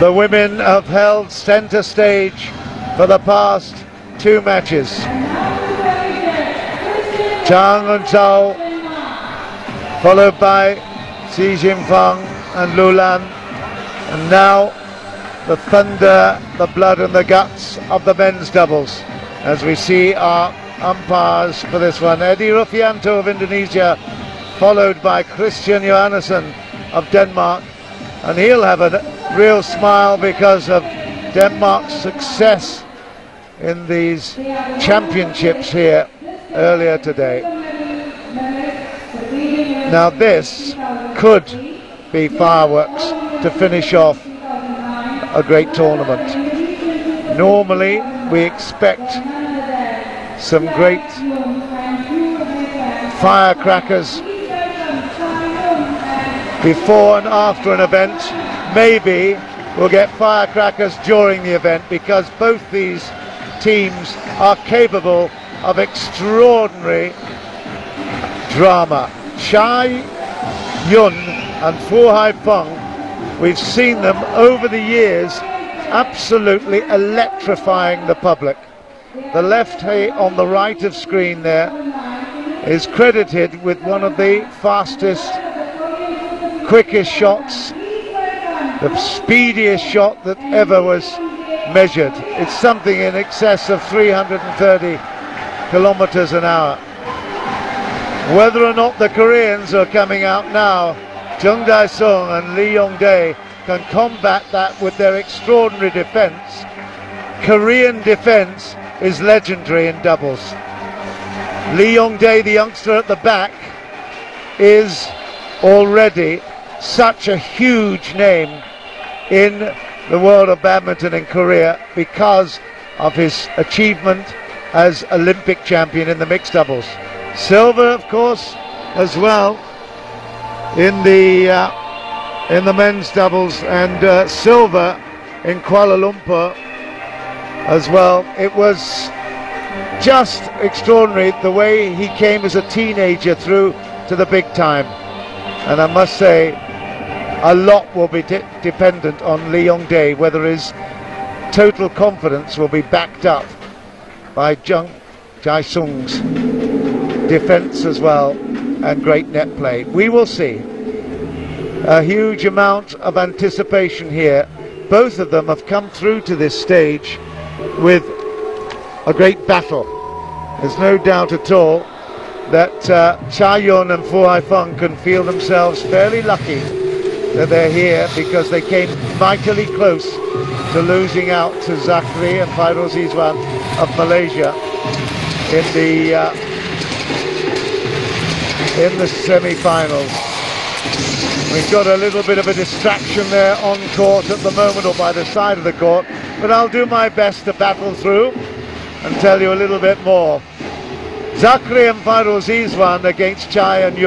The women have held centre stage for the past 2 matches. Chang and Zhao, followed by Xi Jinfang and Lulan, and now the thunder, the blood and the guts of the men's doubles, as we see our umpires for this one. Edi Rufianto of Indonesia, followed by Christian Johannesson of Denmark, and he'll have a real smile because of Denmark's success in these championships here earlier today. Now this could be fireworks to finish off a great tournament. Normally we expect some great firecrackers before and after an event. Maybe we'll get firecrackers during the event, because both these teams are capable of extraordinary drama. Chai Yun and Fu Haifeng, we've seen them over the years absolutely electrifying the public. The left on the right of screen there is credited with one of the fastest, quickest shots, the speediest shot that ever was measured. It's something in excess of 330 kilometers an hour. Whether or not the Koreans are coming out now, Jung Dae-sung and Lee Yong-dae, can combat that with their extraordinary defense. Korean defense is legendary in doubles. Lee Yong-dae, the youngster at the back, is already such a huge name in the world of badminton in Korea because of his achievement as Olympic champion in the mixed doubles. Silver, of course, as well in the men's doubles, and silver in Kuala Lumpur as well. It was just extraordinary the way he came as a teenager through to the big time, and I must say a lot will be dependent on Lee Yong-dae, whether his total confidence will be backed up by Jung Dae-sung's defense as well and great net play. We will see. A huge amount of anticipation here. Both of them have come through to this stage with a great battle. There's no doubt at all that Cha Yun and Fu Haifeng can feel themselves fairly lucky that they're here, because they came mightily close to losing out to Zachary and Fairuz Izwan of Malaysia in the semi-finals. We've got a little bit of a distraction there on court at the moment, or by the side of the court, but I'll do my best to battle through and tell you a little bit more. Zachary and Fairuz Izwan against Chai and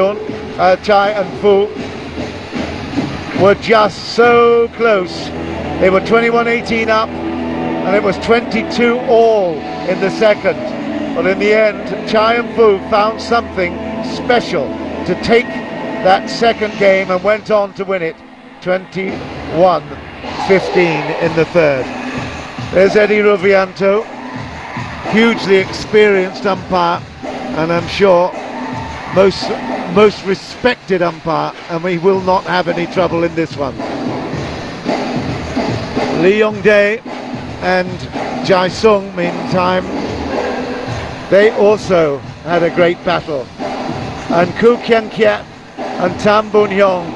Fu were just so close. They were 21-18 up, and it was 22 all in the second. But in the end, Chai and Fu found something special to take that second game and went on to win it 21-15 in the third. There's Edi Rufianto, hugely experienced umpire, and I'm sure most respected umpire, and we will not have any trouble in this one. Lee Yong-dae and Dae-sung, meantime, they also had a great battle. And Koo Kian-kiat and Tam Boon-hyung,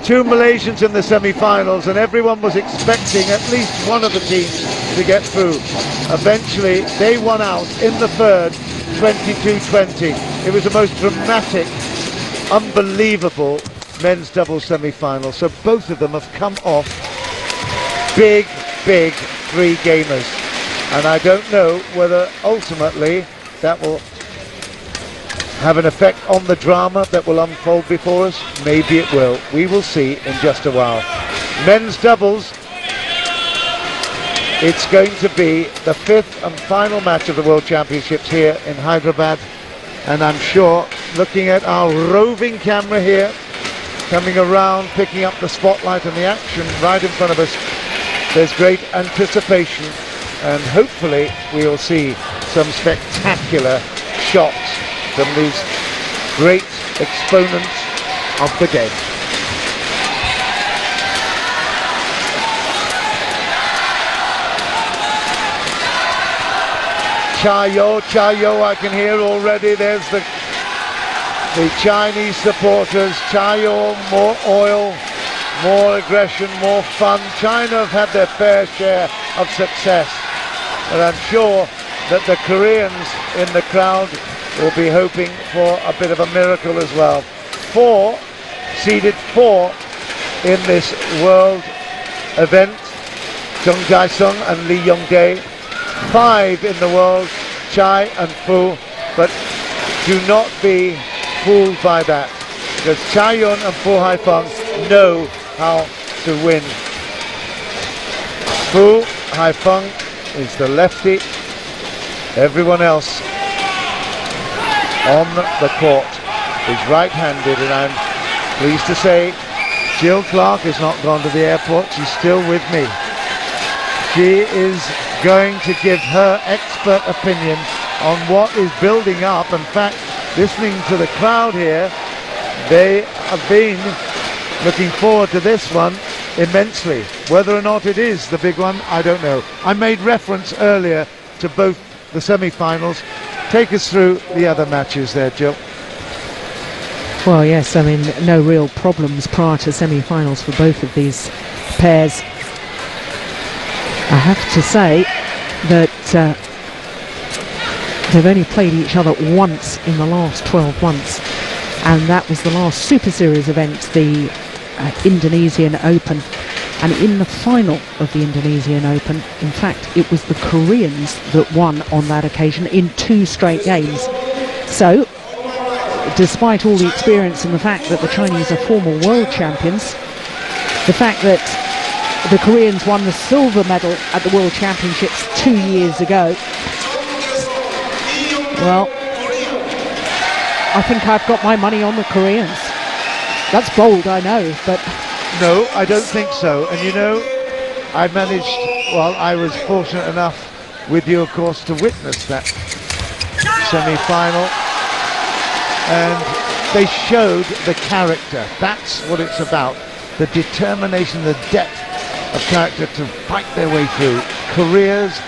two Malaysians in the semi-finals, and everyone was expecting at least one of the teams to get through. Eventually they won out in the third, 22-20. It was the most dramatic, unbelievable men's doubles semi-final. So both of them have come off big three gamers, and I don't know whether ultimately that will have an effect on the drama that will unfold before us. Maybe it will. We will see in just a while. Men's doubles, it's going to be the fifth and final match of the World Championships here in Hyderabad, and I'm sure, looking at our roving camera here, coming around, picking up the spotlight and the action right in front of us, there's great anticipation, and hopefully we'll see some spectacular shots from these great exponents of the game. Chayo, I can hear already. There's the Chinese supporters. Chayo, more oil, more aggression, more fun. China have had their fair share of success, but I'm sure that the Koreans in the crowd will be hoping for a bit of a miracle as well. Seeded four in this world event, Chung Jae-sung and Lee Young-dae. 5 in the world, Chai and Fu, but do not be fooled by that, because Chai Yun and Fu Haifeng know how to win. Fu Haifeng is the lefty. Everyone else on the court is right-handed, and I'm pleased to say Jill Clark has not gone to the airport. She's still with me. She is going to give her expert opinion on what is building up. In fact, listening to the crowd here, they have been looking forward to this one immensely. Whether or not it is the big one, I don't know. I made reference earlier to both the semi-finals. Take us through the other matches there, Jill. Well, yes, I mean, no real problems prior to semi-finals for both of these pairs. I have to say that they've only played each other once in the last 12 months, and that was the last Super Series event, the Indonesian Open. And in the final of the Indonesian Open, in fact, it was the Koreans that won on that occasion in 2 straight games. So, despite all the experience and the fact that the Chinese are former world champions, the fact that the Koreans won the silver medal at the World Championships 2 years ago, well, I think I've got my money on the Koreans. That's bold, I know, but... No, I don't think so. And you know, I was fortunate enough with you, of course, to witness that semi-final, and they showed the character. That's what it's about, the determination, the depth of character to fight their way through. Korea's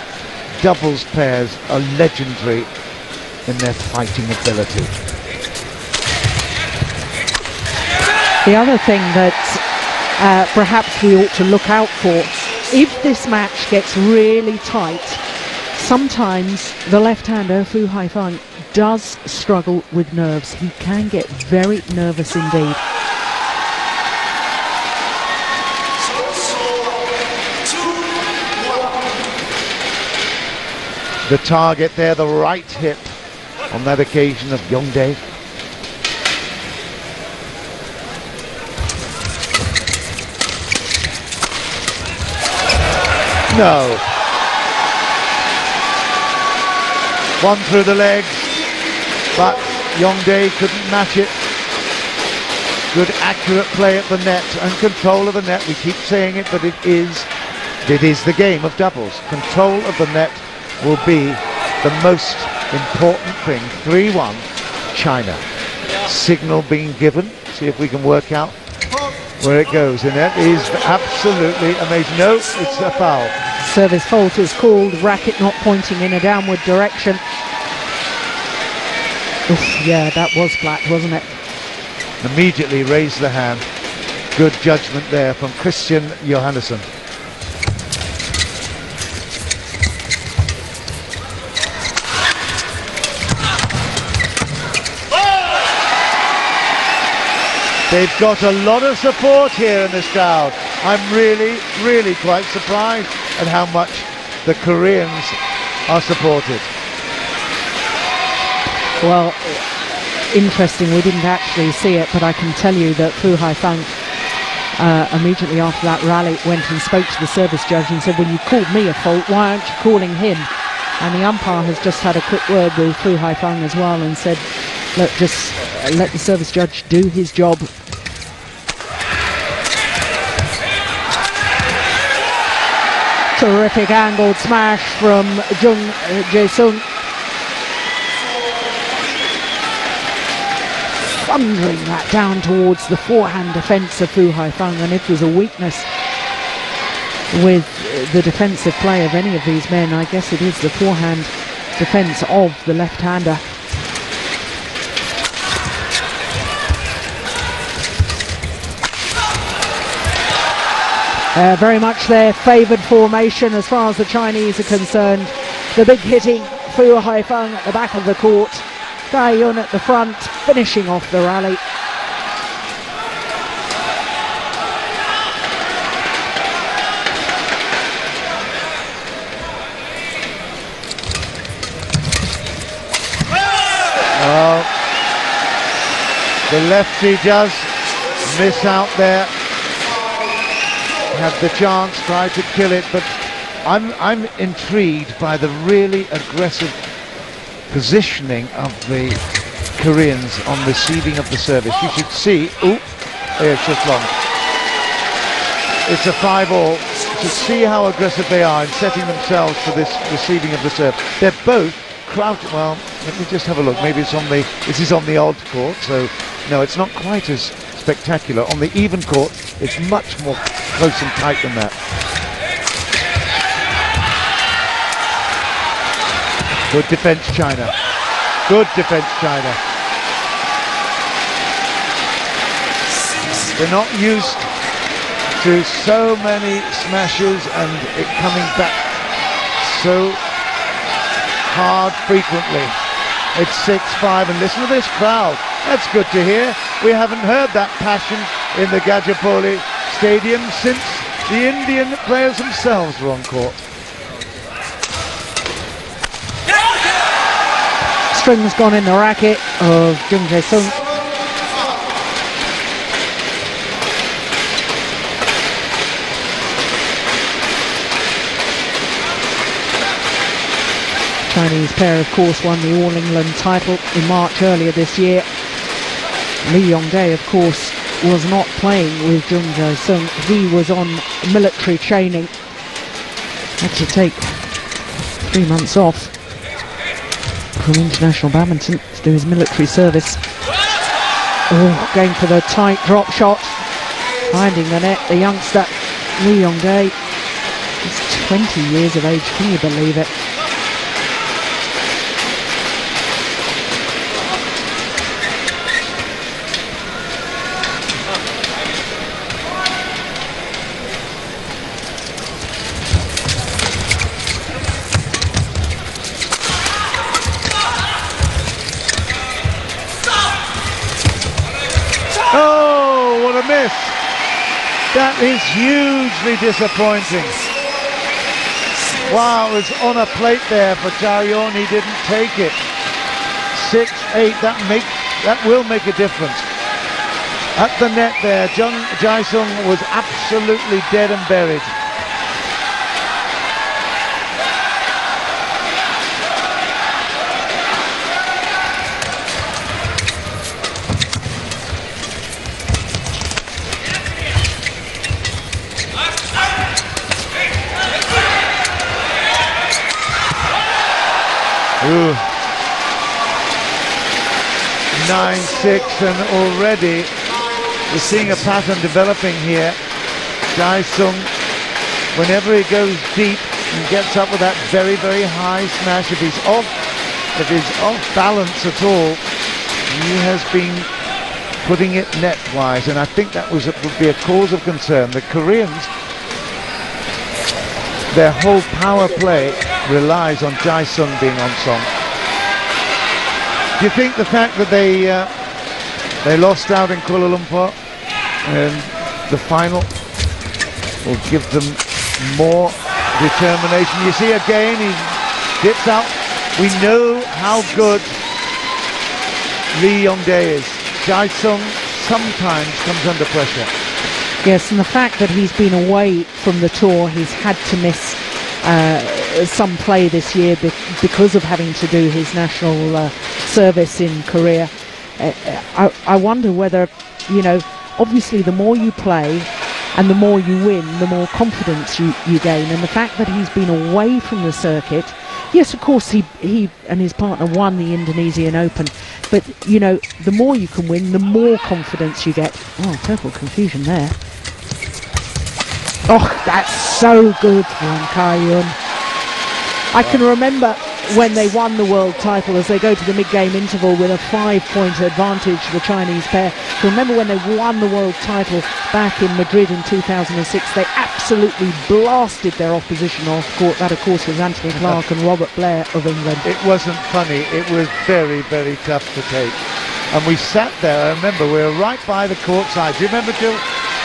doubles pairs are legendary in their fighting ability. The other thing that perhaps we ought to look out for, if this match gets really tight, sometimes the left-hander Fu Haifeng does struggle with nerves. He can get very nervous indeed. The target there, the right hip on that occasion of Young-dae. No. One through the legs, but Young-dae couldn't match it. Good accurate play at the net and control of the net. We keep saying it, but it is the game of doubles. Control of the net will be the most important thing. 3-1 China. Signal being given. See if we can work out where it goes, and that is absolutely amazing. No, it's a foul. Service fault is called, racket not pointing in a downward direction. Oof, yeah, that was flat, wasn't it? Immediately raised the hand. Good judgment there from Christian Johannesson. They've got a lot of support here in this crowd. I'm really, really quite surprised at how much the Koreans are supported. Well, interesting, we didn't actually see it, but I can tell you that Fu Haifeng immediately after that rally went and spoke to the service judge and said, well, you called me a fault, why aren't you calling him? And the umpire has just had a quick word with Fu Haifeng as well and said, look, just let the service judge do his job. Terrific angled smash from Jung Jae-sung. Thundering that down towards the forehand defence of Fu Haifeng, and it was a weakness with the defensive play of any of these men. I guess it is the forehand defence of the left-hander. Very much their favoured formation as far as the Chinese are concerned. The big hitting Fu Haifeng at the back of the court, Dai Yun at the front, finishing off the rally. Well, the lefty does miss out there. Had the chance, tried to kill it, but I'm intrigued by the really aggressive positioning of the Koreans on receiving of the service. You should see, it's just long. It's a 5-all. You should see how aggressive they are in setting themselves for this receiving of the serve. They're both crouched. Well, let me just have a look. Maybe it's on the, this is on the odd court, so no, it's not quite as spectacular. On the even court, it's much more close and tight than that. Good defence, China. Good defence, China. They're not used to so many smashes and it coming back so hard frequently. It's 6-5, and listen to this crowd. That's good to hear. We haven't heard that passion in the Gajapoli Stadium since the Indian players themselves were on court. Strings gone in the racket of Jung Jae-sung. Chinese pair, of course, won the All England title in March earlier this year. Lee Yong-dae, of course, was not playing with Jung Jae-sung. He was on military training. Had to take 3 months off from international badminton to do his military service. Oh, going for the tight drop shot, finding the net. The youngster Lee Yong-dae is 20 years of age. Can you believe it? Miss. That is hugely disappointing. Wow, it was on a plate there for Taeyeon. He didn't take it. 6-8. That will make a difference. At the net there, Jung Jae-sung was absolutely dead and buried. Ooh. 9-6, and already we're seeing a pattern developing here. Jae-sung, whenever he goes deep and gets up with that very, very high smash, if he's off balance at all, he has been putting it net-wise, and I think that would be a cause of concern. The Koreans, their whole power play relies on Jae-sung being on song. Do you think the fact that they lost out in Kuala Lumpur in the final will give them more determination? You see again, he dips out. We know how good Lee Yong-dae is. Jae-sung sometimes comes under pressure. Yes, and the fact that he's been away from the tour, he's had to miss some play this year because of having to do his national service in Korea. I wonder whether, you know, obviously the more you play, And the more you win, the more confidence you gain. And the fact that he's been away from the circuit, yes, of course, he and his partner won the Indonesian Open. But, you know, the more you can win, the more confidence you get. Oh, total confusion there. Oh, that's so good from Kayun. I can remember when they won the world title, as they go to the mid-game interval with a 5-point advantage, the Chinese pair. I remember when they won the world title back in Madrid in 2006, they absolutely blasted their opposition off court. That, of course, was Anthony Clark and Robert Blair of England. It wasn't funny. It was very, very tough to take. And we sat there. I remember we were right by the court side. Do you remember, Jill?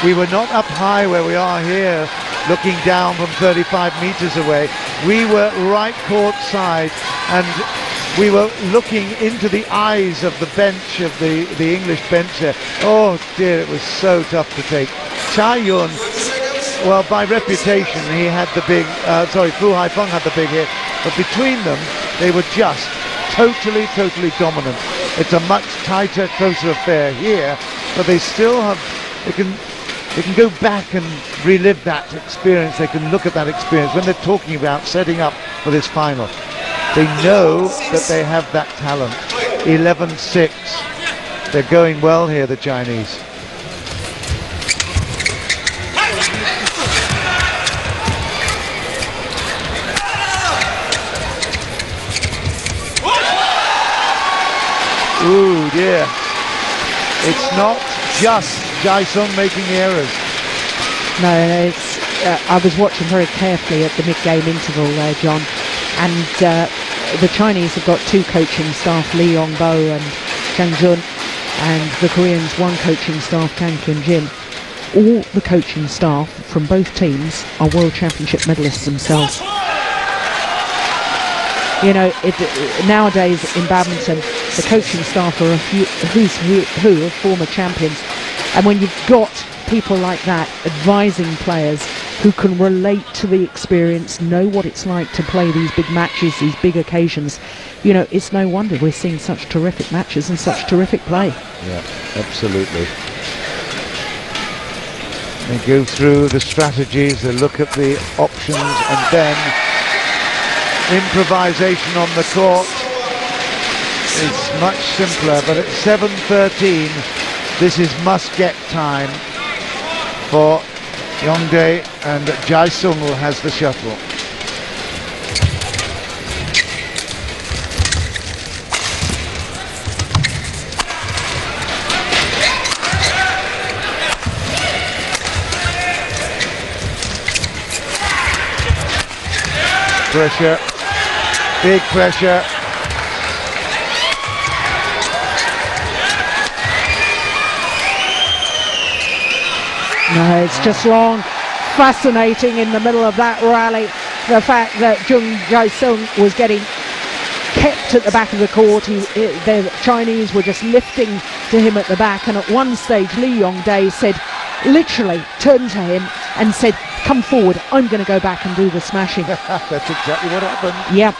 We were not up high where we are here, looking down from 35 meters away. We were right court side, and we were looking into the eyes of the bench, of the English bench there. Oh dear, it was so tough to take. Cha Yun, well, by reputation, he had the big, Fu Haifeng had the big hit, but between them, they were just totally dominant. It's a much tighter, closer affair here, but they still have, they can go back and relive that experience. They can look at that experience when they're talking about setting up for this final. They know that they have that talent. 11-6. They're going well here, the Chinese. Ooh, dear. It's not just Jae-sung making errors. No, it's, I was watching very carefully at the mid-game interval there, John, and the Chinese have got two coaching staff, Lee Yong-bo and Chang Jun, and the Koreans one coaching staff, Kang Kyun-jin. All the coaching staff from both teams are World Championship medalists themselves. You know, nowadays in badminton, the coaching staff are who's who of former champions. And when you've got people like that advising players who can relate to the experience, know what it's like to play these big matches, these big occasions, you know, it's no wonder we're seeing such terrific matches and such terrific play. Yeah, absolutely. They go through the strategies, they look at the options, and then improvisation on the court is much simpler. But at 7:13, this is must-get time for Yongdae, and Jae-sung has the shuttle. Pressure, big pressure. No, it's just long. Fascinating in the middle of that rally, the fact that Jung Jae-sung was getting kept at the back of the court. The Chinese were just lifting to him at the back, and at one stage Lee Yong-dae said, literally turned to him and said, come forward, I'm going to go back and do the smashing. That's exactly what happened. Yep.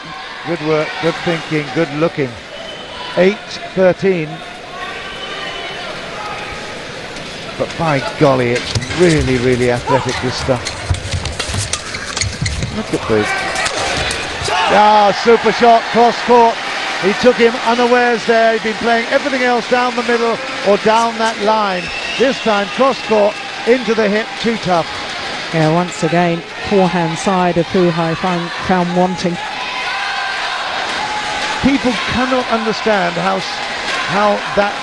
Good work, good thinking, good looking. 8:13. But by golly, it's really, really athletic, this stuff. Look at this. Ah, super shot, cross court. He took him unawares there. He'd been playing everything else down the middle or down that line. This time, cross court, into the hip, too tough. Yeah, once again, forehand side of Fu Haifeng found wanting. People cannot understand how that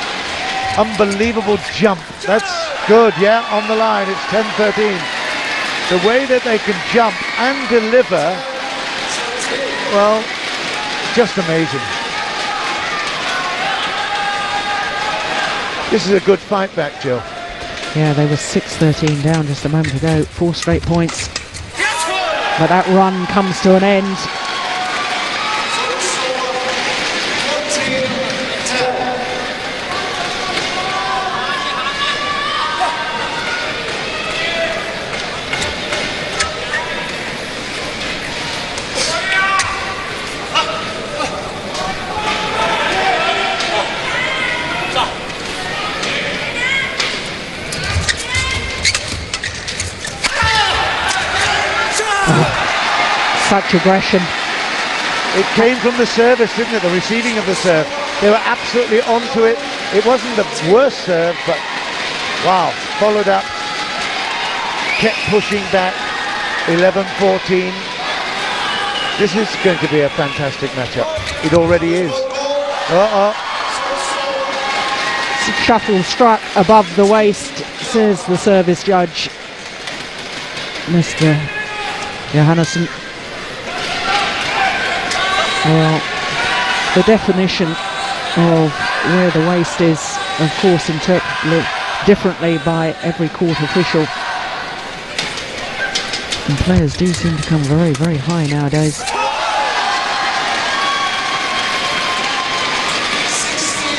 unbelievable jump. That's good, yeah, on the line. It's 10:13. The way that they can jump and deliver, well, just amazing. This is a good fight back, Jill. Yeah, they were 6-13 down just a moment ago. 4 straight points. But that run comes to an end. such aggression. It came from the service, didn't it? The receiving of the serve. They were absolutely onto it. It wasn't the worst serve, but wow, followed up, kept pushing back. 11-14. This is going to be a fantastic matchup. It already is. Shuttle struck above the waist, says the service judge, Mr. Johannesson. Well, the definition of where the waist is, of course, interpreted differently by every court official. And players do seem to come very, very high nowadays.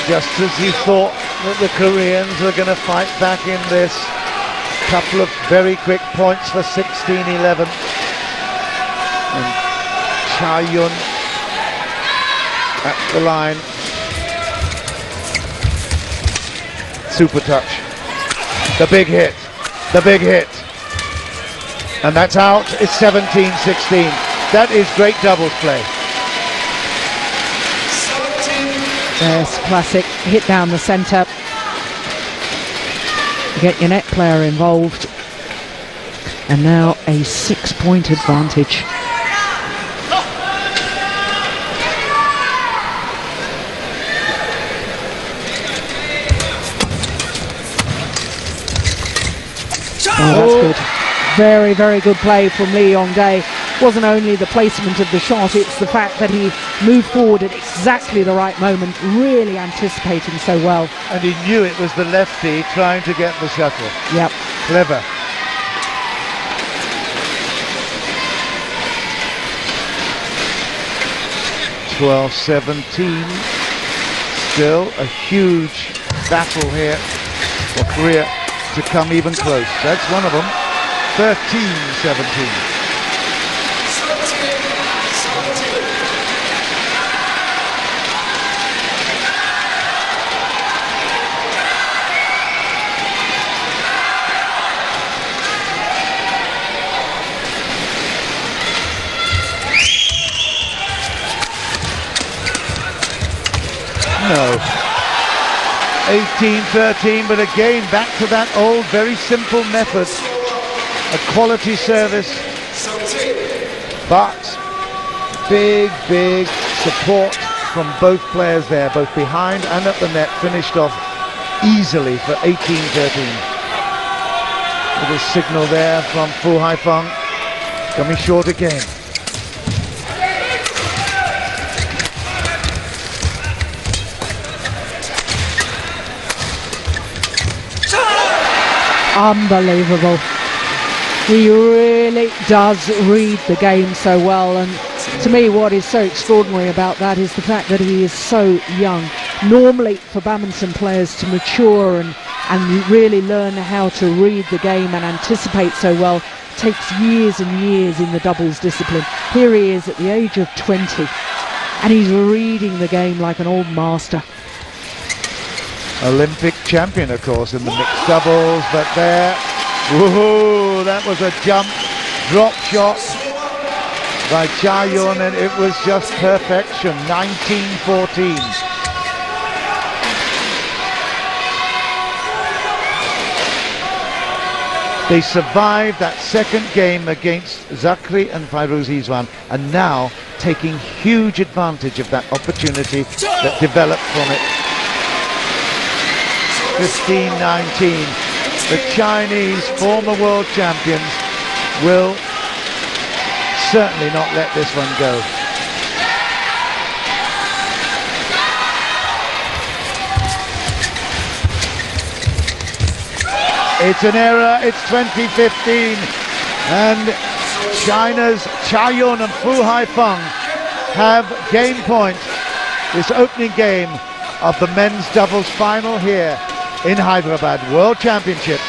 Just as you thought that the Koreans were going to fight back in this. Couple of very quick points for 16-11. And Cha-Yun at the line. Super touch. The big hit. The big hit. And that's out. It's 17-16. That is great doubles play. Yes, classic hit down the centre. Get your net player involved. And now a 6-point advantage. Oh, that's good. Very, very good play from Lee Yong-dae. Wasn't only the placement of the shot, it's the fact that he moved forward at exactly the right moment, really anticipating so well. And he knew it was the lefty trying to get the shuttle. Yep. Clever. (12-17). Still a huge battle here for Korea to come even close. That's one of them. 13-17. No. 18-13, but again back to that old very simple method. A quality service, but big support from both players there, both behind and at the net. Finished off easily for 18-13. Little signal there from Fu Haifeng, coming short again. Unbelievable. He really does read the game so well, and to me what is so extraordinary about that is the fact that he is so young. Normally for badminton players to mature and really learn how to read the game and anticipate so well takes years and years in the doubles discipline. Here he is at the age of 20 and he's reading the game like an old master. Olympic champion, of course, in the mixed doubles, but there, woohoo, that was a jump, drop shot by Cha-Yun, and it was just perfection. 19-14. They survived that second game against Zakri and Fairuz Izwan, and now taking huge advantage of that opportunity that developed from it. 15-19. The Chinese former world champions will certainly not let this one go. It's an error, it's 2015, and China's Cha-Yun and Fu Haifeng have game point this opening game of the men's doubles final here in Hyderabad World Championship.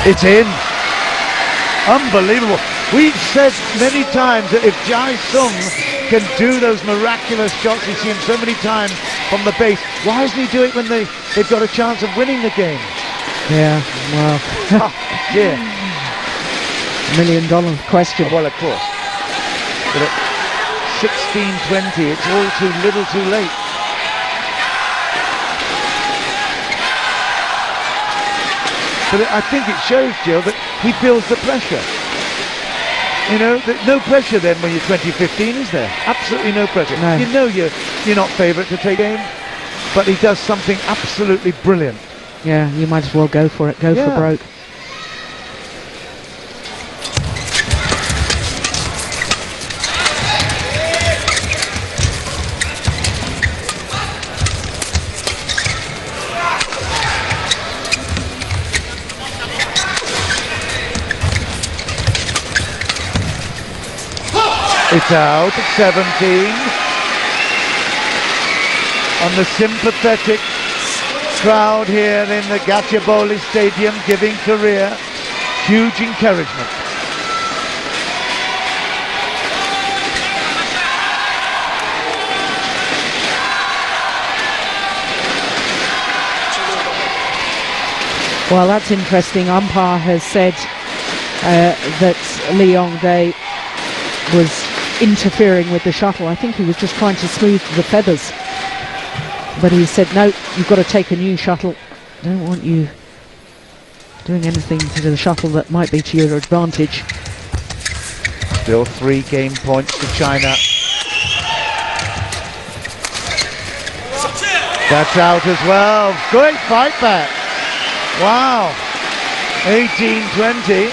It's in. Unbelievable. We've said many times that if Jai Sung can do those miraculous shots, we see him so many times from the base, why doesn't he do it when they've got a chance of winning the game? Yeah, well, Yeah. $1 million question. Well, of course. But at 16-20, it's all too little too late. But I think it shows, Jill, that he feels the pressure. You know, no pressure then when you're 20-15, is there? Absolutely no pressure. No. You know you're not favourite to take game, but he does something absolutely brilliant. Yeah, you might as well go for it. Go for broke. It's out at 17. And the sympathetic crowd here in the Gachibowli Stadium giving Korea huge encouragement. Well, that's interesting. Umpire has said that Lee Yong-dae was interfering with the shuttle. I think he was just trying to smooth the feathers. But he said, no, you've got to take a new shuttle. Don't want you doing anything to the shuttle that might be to your advantage. Still 3 game points to China. That's out as well. Great fight back. Wow. 18-20.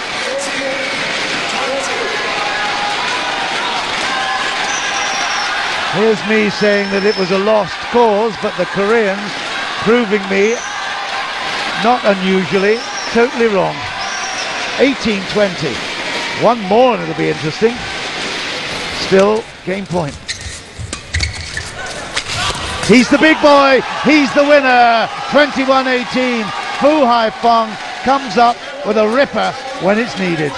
Here's me saying that it was a lost cause, but the Koreans proving me, not unusually, totally wrong. 18-20. One more and it'll be interesting. Still game point. He's the big boy. He's the winner. 21-18. Fu Haifeng comes up with a ripper when it's needed.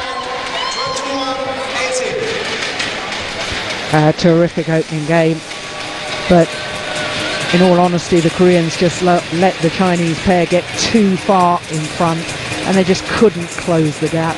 Terrific opening game, but in all honesty the Koreans just let the Chinese pair get too far in front and they just couldn't close the gap.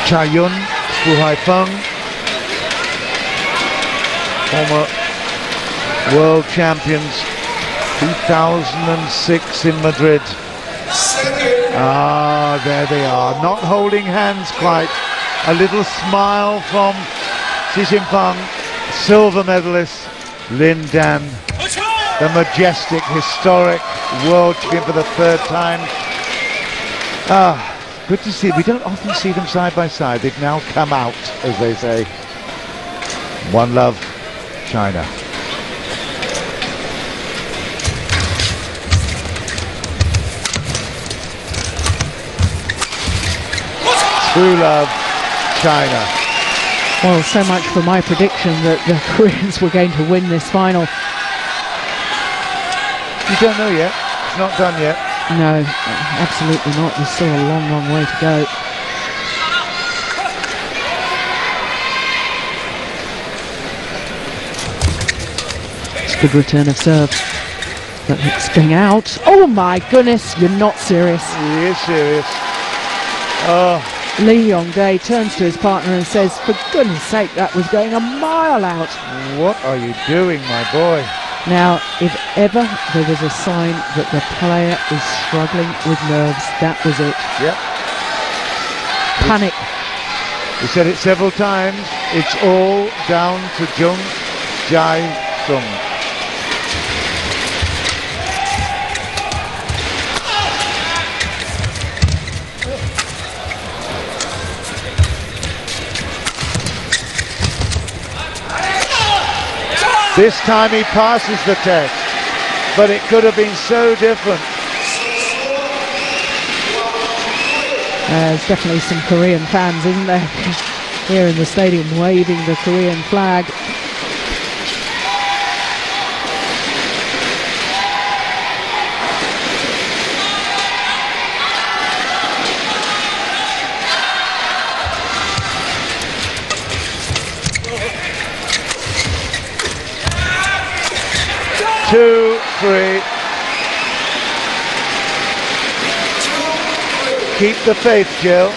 Cha-yun, Fu Haifeng, former world champions, 2006 in Madrid. Ah, there they are, not holding hands quite. A little smile from Xi Jinping, silver medalist Lin Dan, the majestic, historic world champion for the 3rd time. Ah. Good to see. We don't often see them side by side. They've now come out, as they say. One love, China. True love, China. Well, so much for my prediction that the Koreans were going to win this final. You don't know yet. It's not done yet. No, absolutely not. There's still a long, long way to go. Good return of serve. But it's going out. Oh my goodness, you're not serious. He is serious. Oh. Lee Yong-dae turns to his partner and says, for goodness sake, that was going a mile out. What are you doing, my boy? Now, if ever there was a sign that the player is struggling with nerves, that was it. Yep. Panic. We said it several times. It's all down to Jung Jae-sung. This time he passes the test, but it could have been so different. There's definitely some Korean fans, isn't there, here in the stadium waving the Korean flag. Two, three. Keep the faith, Jill.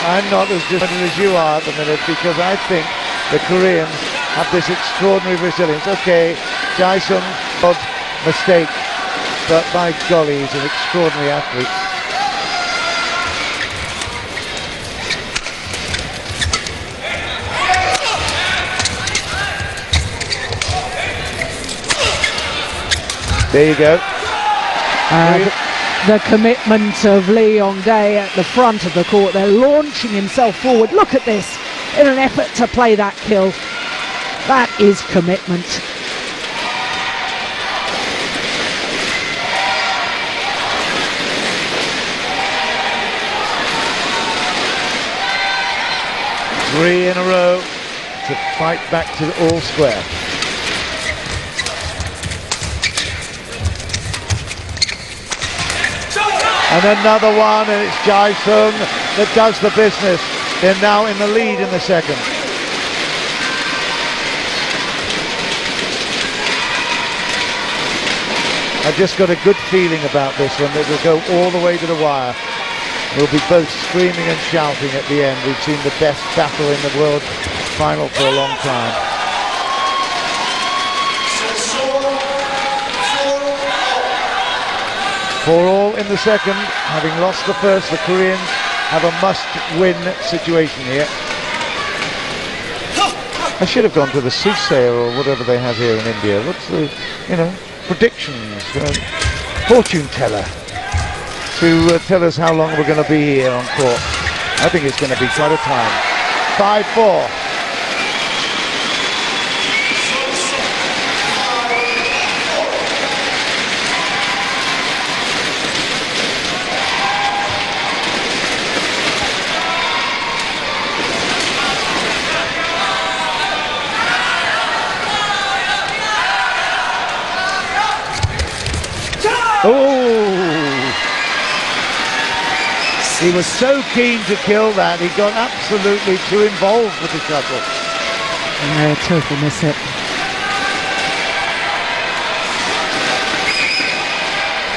I'm not as disappointed as you are at the minute because I think the Koreans have this extraordinary resilience. Okay, Jae-sung, odd mistake, but by golly, he's an extraordinary athlete. There you go. The commitment of Lee Yong-dae at the front of the court. They're launching himself forward. Look at this. In an effort to play that kill. That is commitment. Three in a row to fight back to all square. And another one, and it's Jae-sung that does the business. They're now in the lead in the second. I've just got a good feeling about this one. It will go all the way to the wire. We'll be both screaming and shouting at the end. We've seen the best battle in the world final for a long time. For all in the second, having lost the first, the Koreans have a must-win situation here. I should have gone to the soothsayer or whatever they have here in India. What's the, predictions, fortune teller, to tell us how long we're going to be here on court. I think it's going to be quite a time. 5-4. Oh! He was so keen to kill that, he got absolutely too involved with the shuttle. Yeah, total miss it.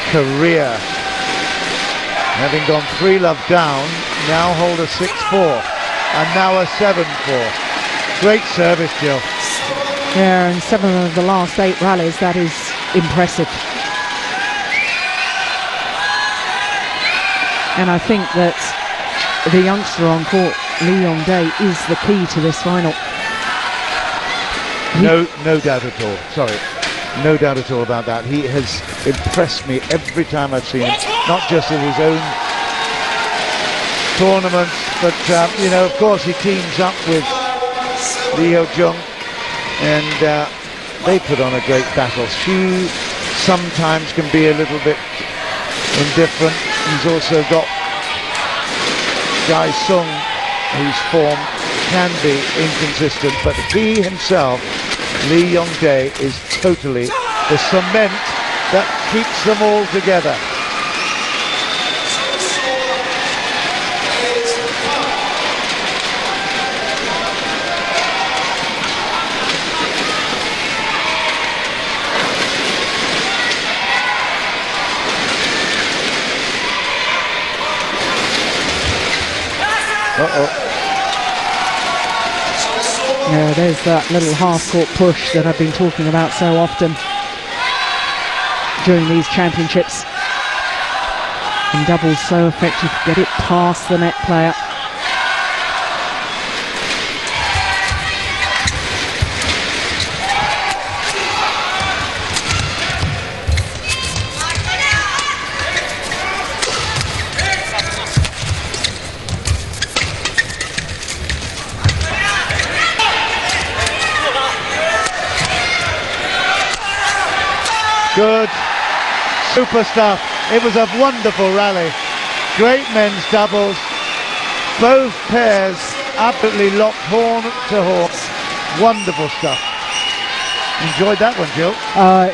Korea, having gone 3-love down, now hold a 6-4, and now a 7-4. Great service, Jill. Yeah, in 7 of the last 8 rallies, that is impressive. And I think that the youngster on court, Lee Yong-dae, is the key to this final. No doubt at all. Sorry. No doubt at all about that. He has impressed me every time I've seen him. Not just in his own tournaments, but, of course he teams up with Lee Ho-jung, and they put on a great battle. She sometimes can be a little bit indifferent. He's also got Jae-sung, whose form can be inconsistent, but he himself, Lee Yong-dae, is totally the cement that keeps them all together. Yeah, there's that little half-court push that I've been talking about so often during these championships. And doubles so effective, get it past the net player. Good, super stuff. It was a wonderful rally. Great men's doubles. Both pairs absolutely locked horn to horn. Wonderful stuff. Enjoyed that one, Jill.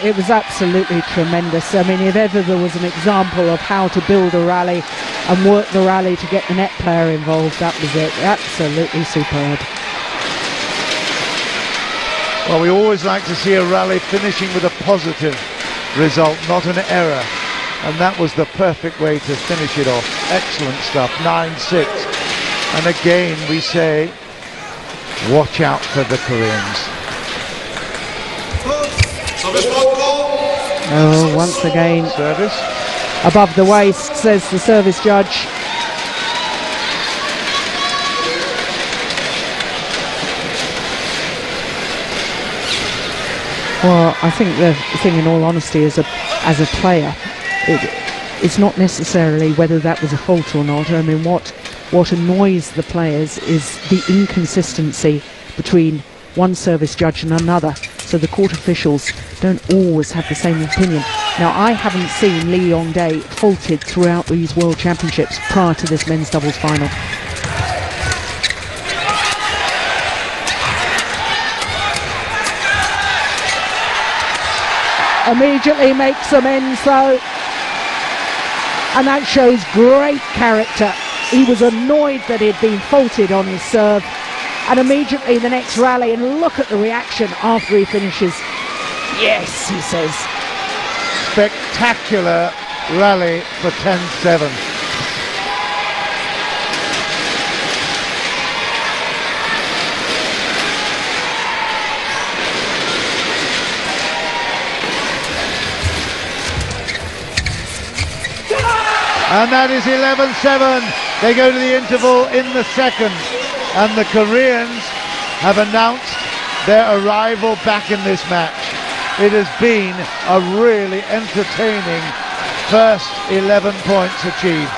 It was absolutely tremendous. I mean, if ever there was an example of how to build a rally and work the rally to get the net player involved, that was it. Absolutely superb. Well, we always like to see a rally finishing with a positive result, not an error, and that was the perfect way to finish it off. Excellent stuff. 9-6, and again we say watch out for the Koreans. Oh, once again Service above the waist, says the service judge. Well, I think the thing, in all honesty, as a player, it's not necessarily whether that was a fault or not. I mean, what annoys the players is the inconsistency between one service judge and another. So the court officials don't always have the same opinion. Now, I haven't seen Lee Yong-dae faulted throughout these World Championships prior to this men's doubles final. Immediately makes amends though, and that shows great character. He was annoyed that he'd been faulted on his serve, and immediately the next rally, and look at the reaction after he finishes. Yes, he says. spectacular rally for 10-7. And that is 11-7. They go to the interval in the second, and the Koreans have announced their arrival back in this match. It has been a really entertaining first 11 points achieved.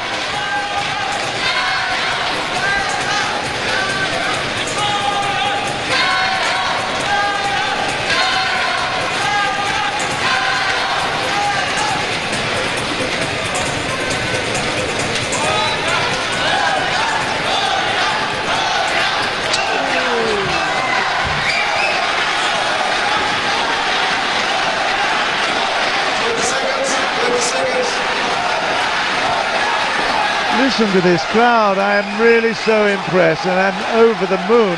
Listen to this crowd. I am really so impressed, and I'm over the moon.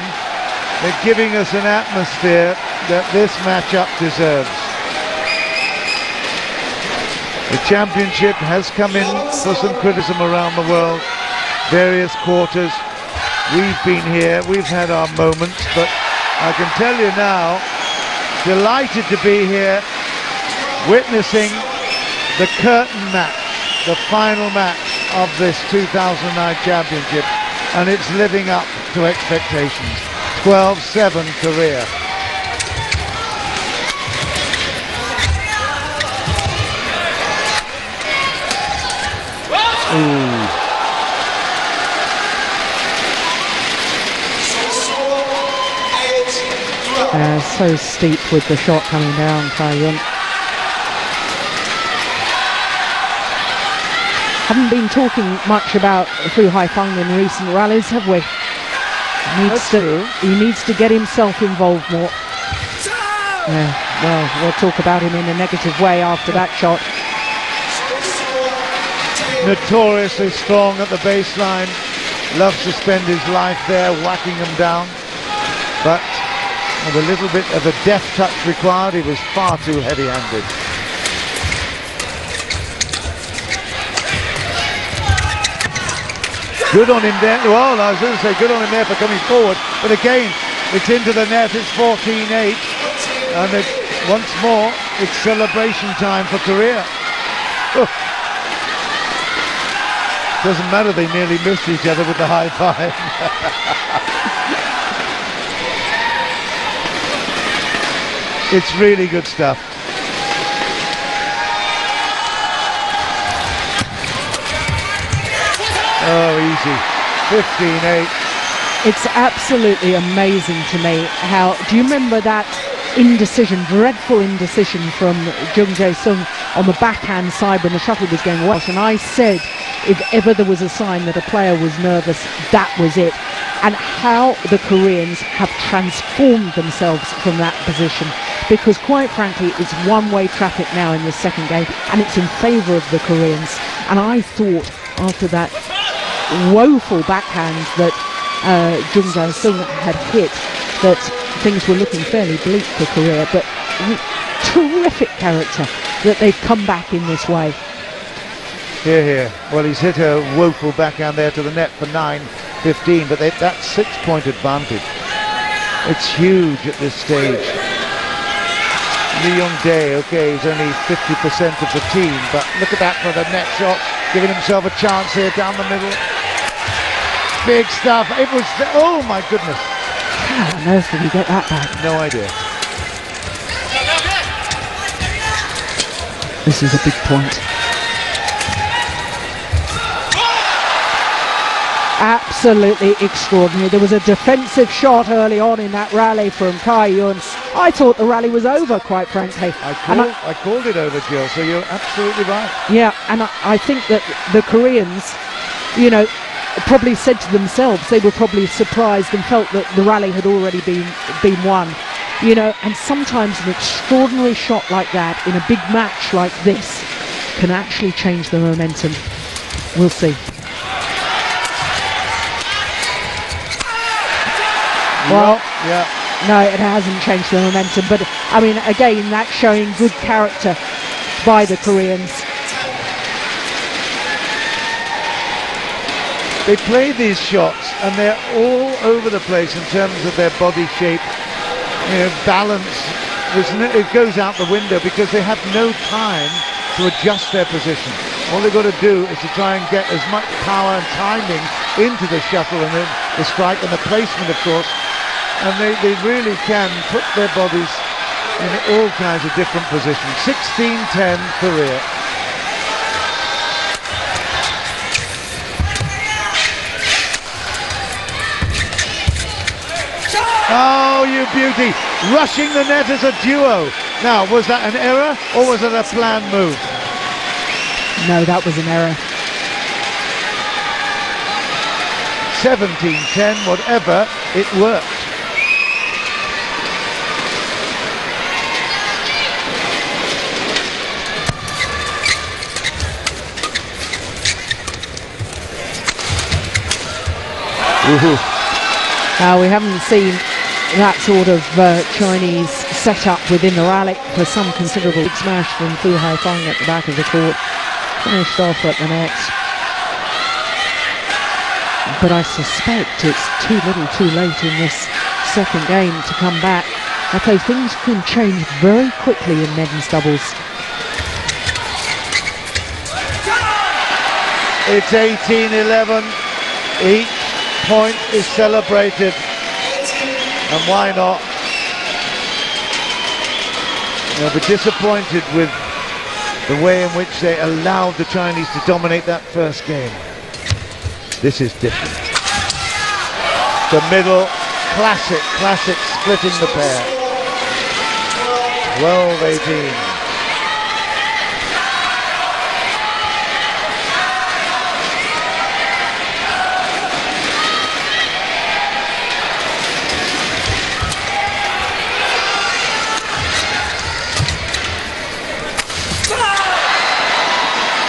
They're giving us an atmosphere that this matchup deserves. The championship has come in for some criticism around the world, various quarters. We've been here, we've had our moments, but I can tell you now, delighted to be here witnessing the curtain match, the final match of this 2009 championship, and it's living up to expectations. 12-7 Korea. So steep with the shot coming down, Tae-yun. Haven't been talking much about Fu Haifeng in recent rallies, have we? He needs to get himself involved more. Well, we'll talk about him in a negative way after that shot. Notoriously strong at the baseline, loves to spend his life there whacking them down, but with a little bit of a deft touch required, he was far too heavy-handed. Good on him there. Well, I was going to say good on him there for coming forward, but again, it's into the net. It's 14-8, and once more, it's celebration time for Korea. Oh. Doesn't matter, they nearly missed each other with the high five. It's really good stuff. Oh, easy. 15-8. It's absolutely amazing to me how, do you remember that indecision, dreadful indecision from Jung Jae-sung on the backhand side when the shuttle was going well? And I said, if ever there was a sign that a player was nervous, that was it. And how the Koreans have transformed themselves from that position, because quite frankly it's one-way traffic now in the second game, and it's in favour of the Koreans. And I thought after that woeful backhand that Jung Jae-sung had hit, that things were looking fairly bleak for Korea, but terrific character that they've come back in this way. Here. Well, he's hit a woeful backhand there to the net for 9-15, but that's 6-point advantage. It's huge at this stage. Lee Young-dae, okay, he's only 50% of the team, but look at that for the net shot, giving himself a chance here down the middle. Big stuff. It was, oh my goodness. How on earth did he get that back? No idea. This is a big point. Absolutely extraordinary. There was a defensive shot early on in that rally from Kai Yun. I thought the rally was over, quite frankly. I called it over, Jill, so you're absolutely right. Yeah, and I think that the Koreans, you know, probably said to themselves, they were probably surprised and felt that the rally had already been won. You know, and sometimes an extraordinary shot like that in a big match like this can actually change the momentum. We'll see. Well, yeah. No, it hasn't changed the momentum, but I mean, again, that's showing good character by the Koreans. They play these shots and they're all over the place in terms of their body shape, you know, balance. It goes out the window because they have no time to adjust their position. All they've got to do is to try and get as much power and timing into the shuttle and then the strike and the placement, of course. And they really can put their bodies in all kinds of different positions. 16-10 Korea. Oh, you beauty. Rushing the net as a duo. Now, was that an error or was it a planned move? No, that was an error. 17-10, whatever, it worked. Now, we haven't seen that sort of Chinese setup within the rally for some considerable. Big smash from Fu Haifeng at the back of the court. Finished off at the net. But I suspect it's too little too late in this second game to come back. Okay, things can change very quickly in men's doubles. It's 18-11. Each point is celebrated. And why not? They'll be disappointed with the way in which they allowed the Chinese to dominate that first game. This is different. The middle, classic splitting the pair. 12-18.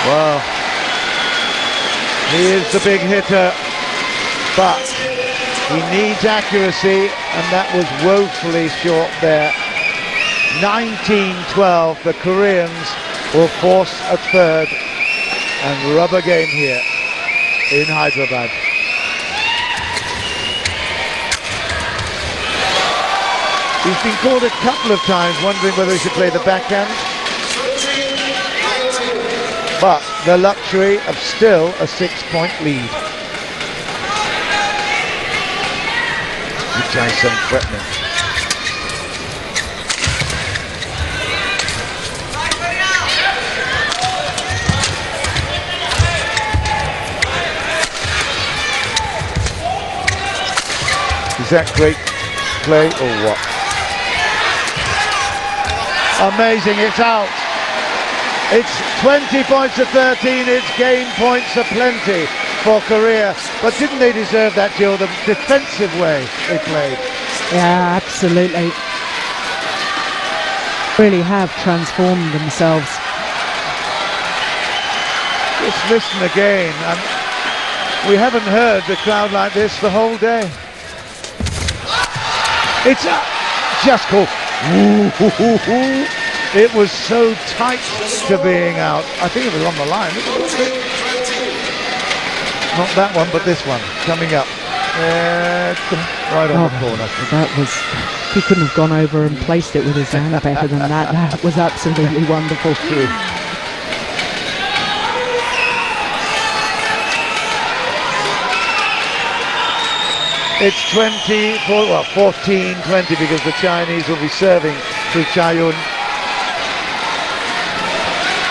Well, he is the big hitter, but he needs accuracy, and that was woefully short there. 19-12, the Koreans will force a third and rubber game here in Hyderabad. He's been called a couple of times, wondering whether he should play the backhand. But the luxury of still a 6-point lead. Which I some threatening. Is that great play or what? Amazing, it's out. It's 20 points to 13, it's game points aplenty for Korea. But didn't they deserve that, Jill, the defensive way they played? Yeah, absolutely. Really have transformed themselves. Just listen again, and we haven't heard the crowd like this the whole day. It's just called. It was so tight to being out. I think it was on the line. Not that one, but this one coming up. Right on the corner. That was. He couldn't have gone over and placed it with his hand better than that. That was absolutely wonderful. It's 14-20 because the Chinese will be serving through Chayun.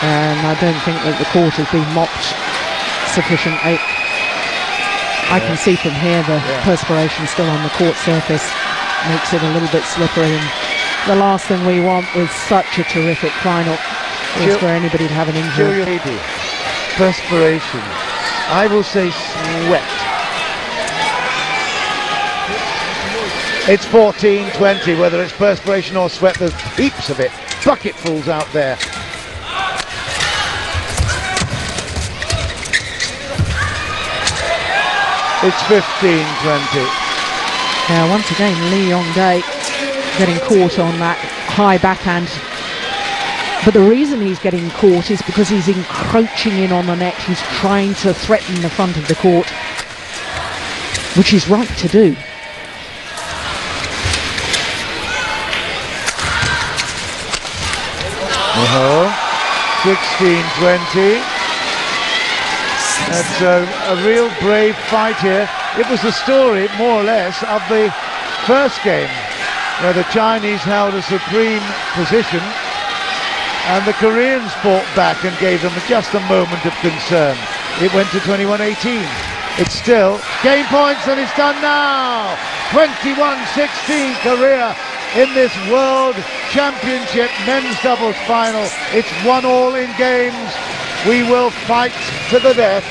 And I don't think that the court has been mopped sufficiently. I can see from here the perspiration still on the court surface makes it a little bit slippery, and the last thing we want with such a terrific final is for anybody to have an injury. Perspiration. I will say sweat. It's 14-20, whether it's perspiration or sweat, there's heaps of it. Bucketfuls out there. It's 15-20. Now once again, Lee Yong-dae getting caught on that high backhand. But the reason he's getting caught is because he's encroaching in on the net. He's trying to threaten the front of the court, which is right to do. Uh-huh. 16-20. That's a real brave fight here. It was the story, more or less, of the first game, where the Chinese held a supreme position and the Koreans fought back and gave them just a moment of concern. It went to 21-18. It's still game points, and it's done now. 21-16 Korea in this World Championship men's doubles final. It's 1-1 in games. We will fight to the death.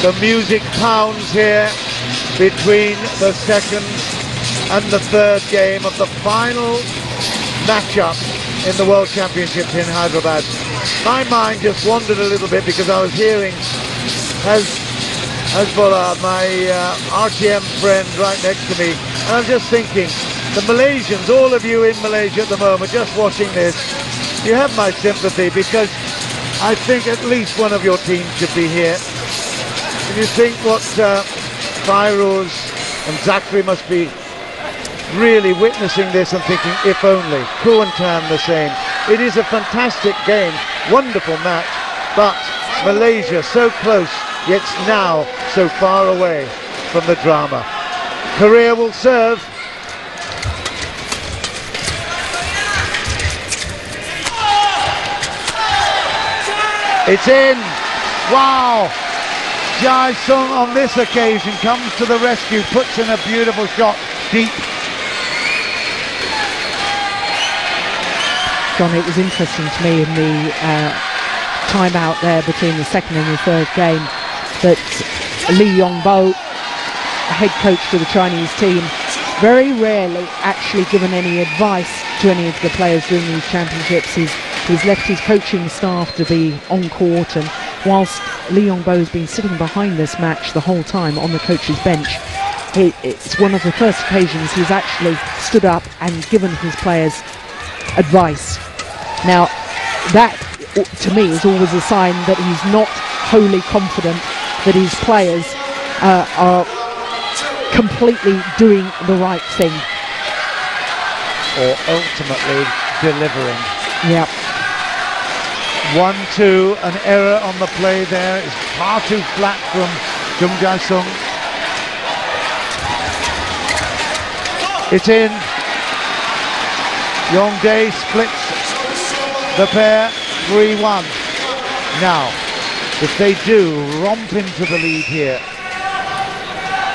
The music pounds here between the second and the third game of the final matchup in the World Championships in Hyderabad. My mind just wandered a little bit because I was hearing Hezbollah, my RTM friend right next to me, and I was just thinking, the Malaysians, all of you in Malaysia at the moment, just watching this, you have my sympathy, because I think at least one of your teams should be here. And you think what Fairuz and Zachary must be really witnessing this and thinking, if only. Kuantan the same. It is a fantastic game, wonderful match, but Malaysia so close it's now so far away from the drama. Korea will serve. It's in. Wow. Jae-sung on this occasion comes to the rescue, puts in a beautiful shot deep. John, it was interesting to me in the timeout there between the second and the third game that Lee Yong-bo, head coach for the Chinese team, very rarely actually given any advice to any of the players during these championships. He's left his coaching staff to be on court, and whilst Lee Yong-bo has been sitting behind this match the whole time on the coach's bench, it's one of the first occasions he's actually stood up and given his players advice. Now, that to me is always a sign that he's not wholly confident that his players are completely doing the right thing. Or ultimately delivering. Yep. 1-2, an error on the play there is far too flat from Jung Jae-sung. It's in. Yongdae splits the pair 3-1. Now, if they do romp into the lead here,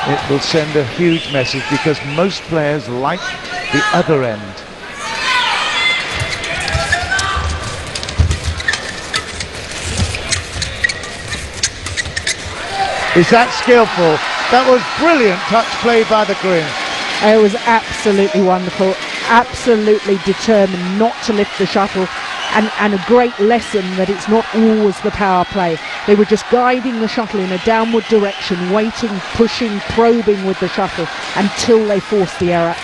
it will send a huge message, because most players like the other end. Is that skillful? That was brilliant touch play by the Koreans. It was absolutely wonderful, absolutely determined not to lift the shuttle, and a great lesson that it's not always the power play. They were just guiding the shuttle in a downward direction, waiting, pushing, probing with the shuttle until they forced the error.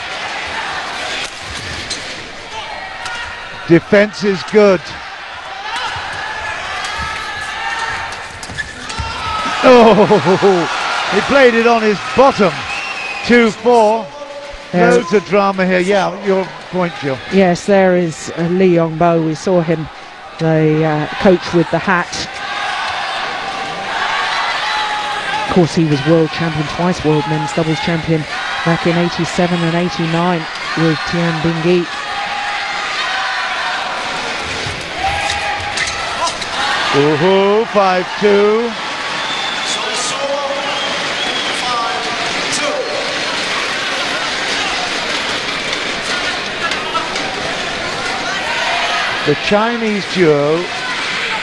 Defense is good. Oh, he played it on his bottom. 2-4. Loads of drama here. Yeah, your point, Jill. Yes, there is Lee Yong-bo. We saw him, the coach with the hat. Of course, he was world champion twice, world men's doubles champion back in 87 and 89 with Tian Bingyi. Woohoo, 5-2. The Chinese duo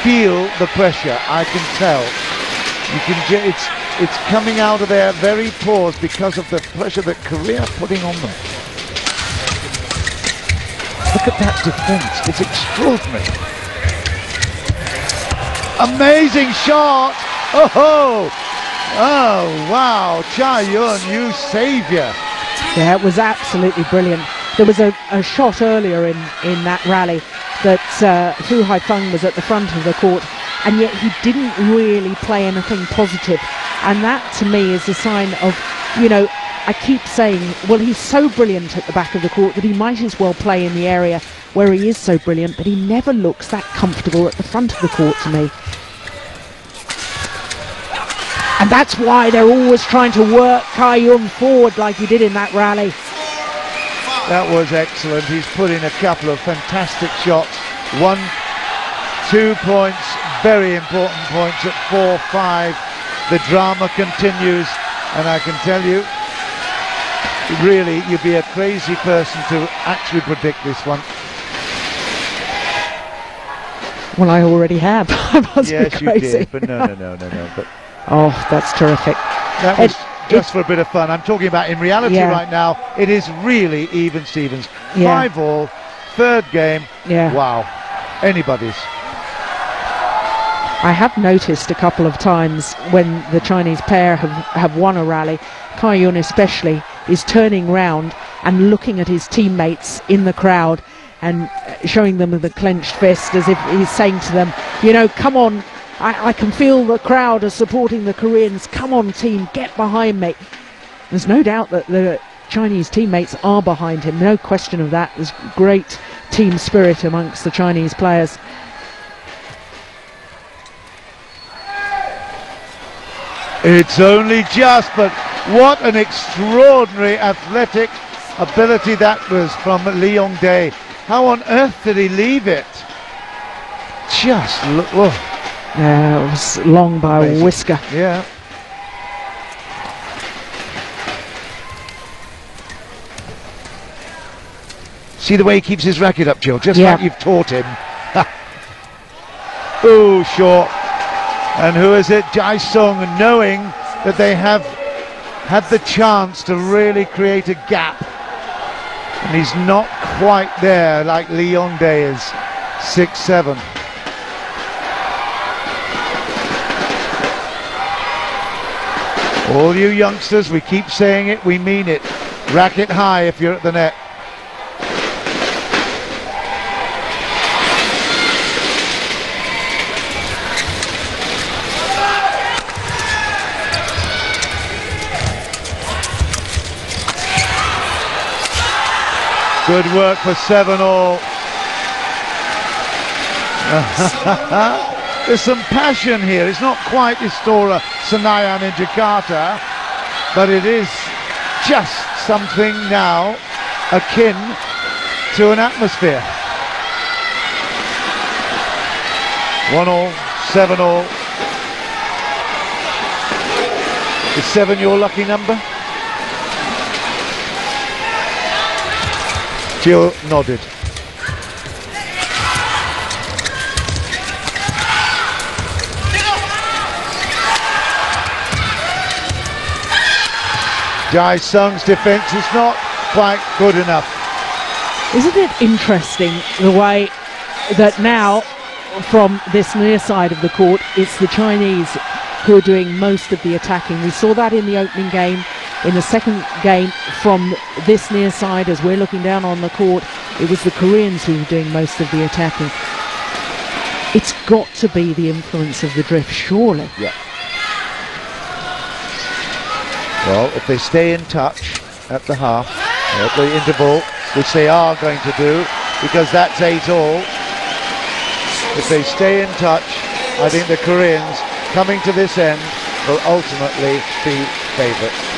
feel the pressure, I can tell. You can it's coming out of their very pores because of the pressure that Korea are putting on them. Look at that defense, it's extraordinary. Amazing shot! Oh, oh wow, Cha-Yun, you saviour. Yeah, it was absolutely brilliant. There was a shot earlier in that rally that Fu Haifeng was at the front of the court, and yet he didn't really play anything positive. And that to me is a sign of, you know, I keep saying, well, he's so brilliant at the back of the court that he might as well play in the area where he is so brilliant, but he never looks that comfortable at the front of the court to me. And that's why they're always trying to work Cha-Yun forward like he did in that rally. That was excellent. He's put in a couple of fantastic shots. 1-2 points, very important points at 4-5. The drama continues, and I can tell you, really, you'd be a crazy person to actually predict this one. Well, I already have. I must be crazy. Yes, you did, but no. But oh, that's terrific. That was just for a bit of fun. I'm talking about in reality right now. It is really even Stevens. 5-all, third game. Yeah. Wow. Anybody's. I have noticed a couple of times when the Chinese pair have won a rally, Cha-Yun especially is turning round and looking at his teammates in the crowd and showing them with a clenched fist as if he's saying to them, you know, come on, I can feel the crowd are supporting the Koreans. Come on, team, get behind me. There's no doubt that the Chinese teammates are behind him. No question of that. There's great team spirit amongst the Chinese players. It's only just, but what an extraordinary athletic ability that was from Leon Day. How on earth did he leave it? Just look. Yeah, it was long by Amazing. a whisker. Yeah. See the way he keeps his racket up, Jill, just like you've taught him. Oh, short. And who is it? Jai Sung, knowing that they have had the chance to really create a gap. And he's not quite there like Leon Day is. 6-7. All you youngsters, we keep saying it, we mean it. Racket high if you're at the net. Good work for 7-all. There's some passion here. It's not quite Istora Senayan in Jakarta, but it is just something now akin to an atmosphere. 1-all, 7-all. Is 7 your lucky number? Jill nodded. Jai Sung's defence is not quite good enough. Isn't it interesting the way that now from this near side of the court it's the Chinese who are doing most of the attacking. We saw that in the opening game. In the second game from this near side, as we're looking down on the court, it was the Koreans who were doing most of the attacking. It's got to be the influence of the drift, surely. Yeah. Well, if they stay in touch at the half, at the interval, which they are going to do, because that's 8-all, if they stay in touch, I think the Koreans, coming to this end, will ultimately be favourites.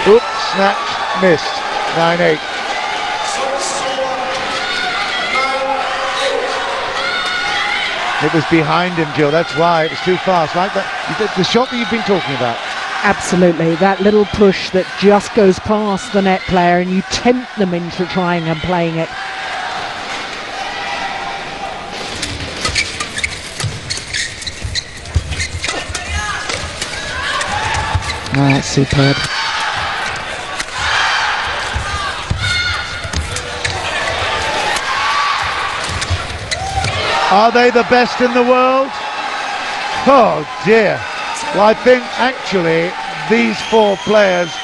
Oops, snatched, missed. 9-8. It was behind him, Jill, that's why. It was too fast. Like that, the shot that you've been talking about. Absolutely, that little push that just goes past the net player and you tempt them into trying and playing it. Oh, that's superb. Are they the best in the world? Oh dear. Well, I think actually these four players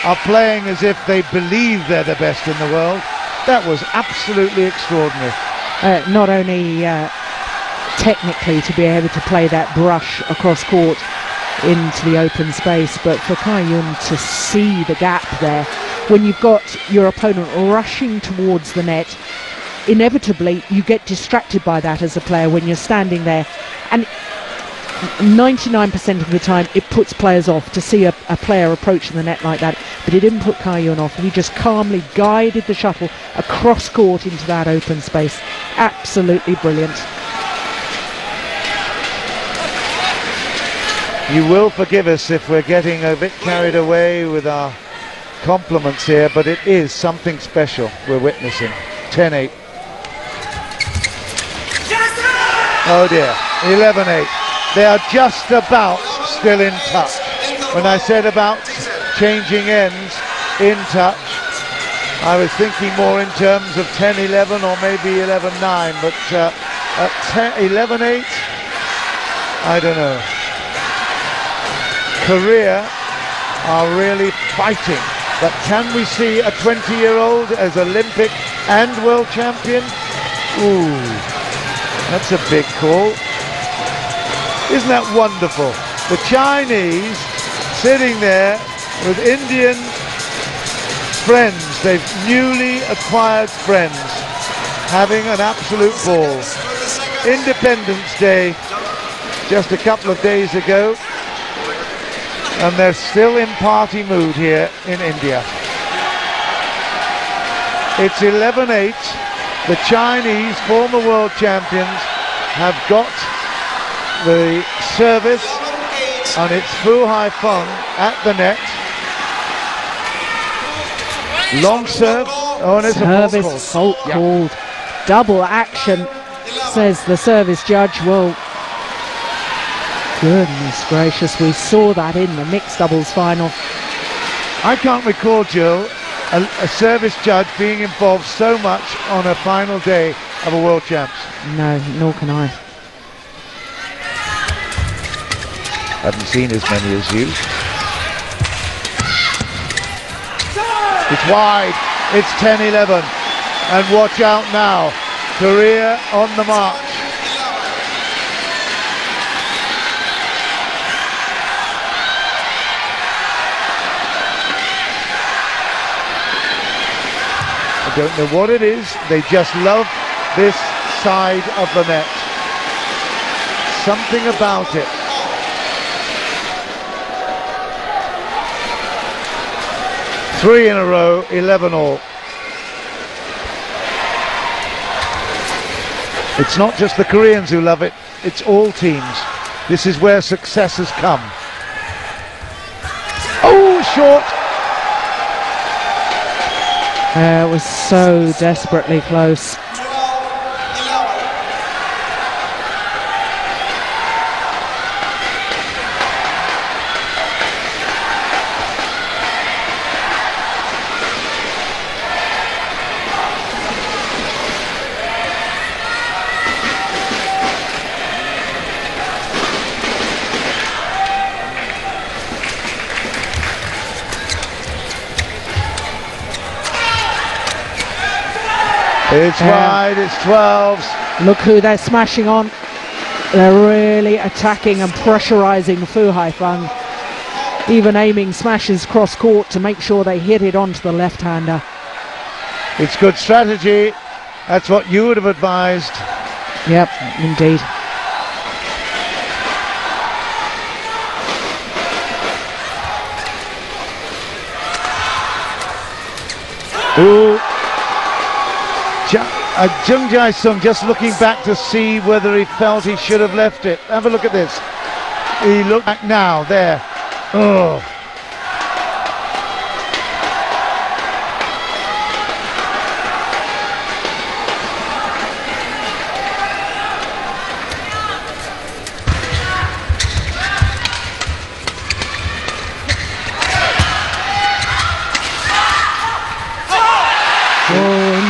are playing as if they believe they're the best in the world. That was absolutely extraordinary. Not only technically to be able to play that brush across court into the open space, but for Kai Yun to see the gap there when you've got your opponent rushing towards the net. Inevitably you get distracted by that as a player when you're standing there, and 99% of the time it puts players off to see a player approaching the net like that, but it didn't put Kai Yun off. He just calmly guided the shuttle across court into that open space. Absolutely brilliant. You will forgive us if we're getting a bit carried away with our compliments here, but it is something special we're witnessing. 10-8. Oh dear, 11-8. They are just about still in touch. When I said about changing ends, in touch, I was thinking more in terms of 10-11 or maybe 11-9, but at 11-8, I don't know. Korea are really fighting, but can we see a 20-year-old as Olympic and world champion? Ooh. That's a big call. Isn't that wonderful? The Chinese sitting there with Indian friends. They've newly acquired friends. having an absolute ball. Independence Day just a couple of days ago, and they're still in party mood here in India. It's 11-8. The Chinese, former world champions, have got the service, and it's Fu Haifeng at the net. Long serve. Oh, and it's service fault called. Double action, says the service judge. Well, goodness gracious, we saw that in the mixed doubles final. I can't recall, Jill, a service judge being involved so much on a final day of a world champs. No, nor can I. Haven't seen as many as you. It's wide. It's 10-11. And watch out now. Korea on the march. I don't know what it is. They just love this side of the net. Something about it. Three in a row, 11 all. It's not just the Koreans who love it, it's all teams. This is where success has come. Oh, short! It was so desperately close. It's wide, it's 12s. Look who they're smashing on. They're really attacking and pressurising Fu Haifeng. Even aiming smashes cross court to make sure they hit it onto the left-hander. It's good strategy. That's what you would have advised. Yep, indeed. Ooh. Jung Jae-sung just looking back to see whether he felt he should have left it. Have a look at this. He looked back now, there. Oh.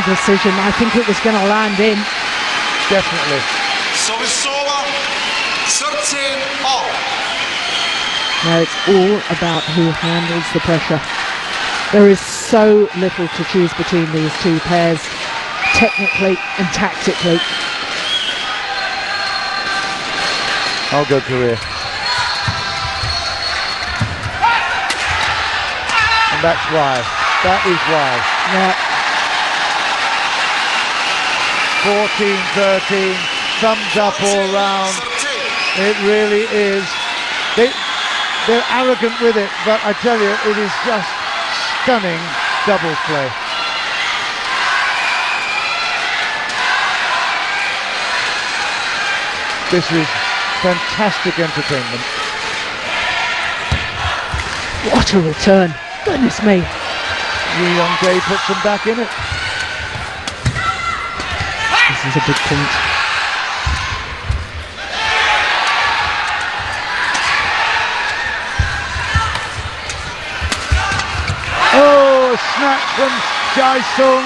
Decision. I think it was going to land in. Definitely. No, it's all about who handles the pressure. There is so little to choose between these two pairs, technically and tactically. I'll go Korea. And that's why. That is why. Yeah. 14-13, thumbs up all round. It really is. They're arrogant with it, but I tell you, it is just stunning doubles play. This is fantastic entertainment. What a return. Goodness me. Yu Young-jae puts them back in it. This is a big point. Oh, a snap from Jae-sung.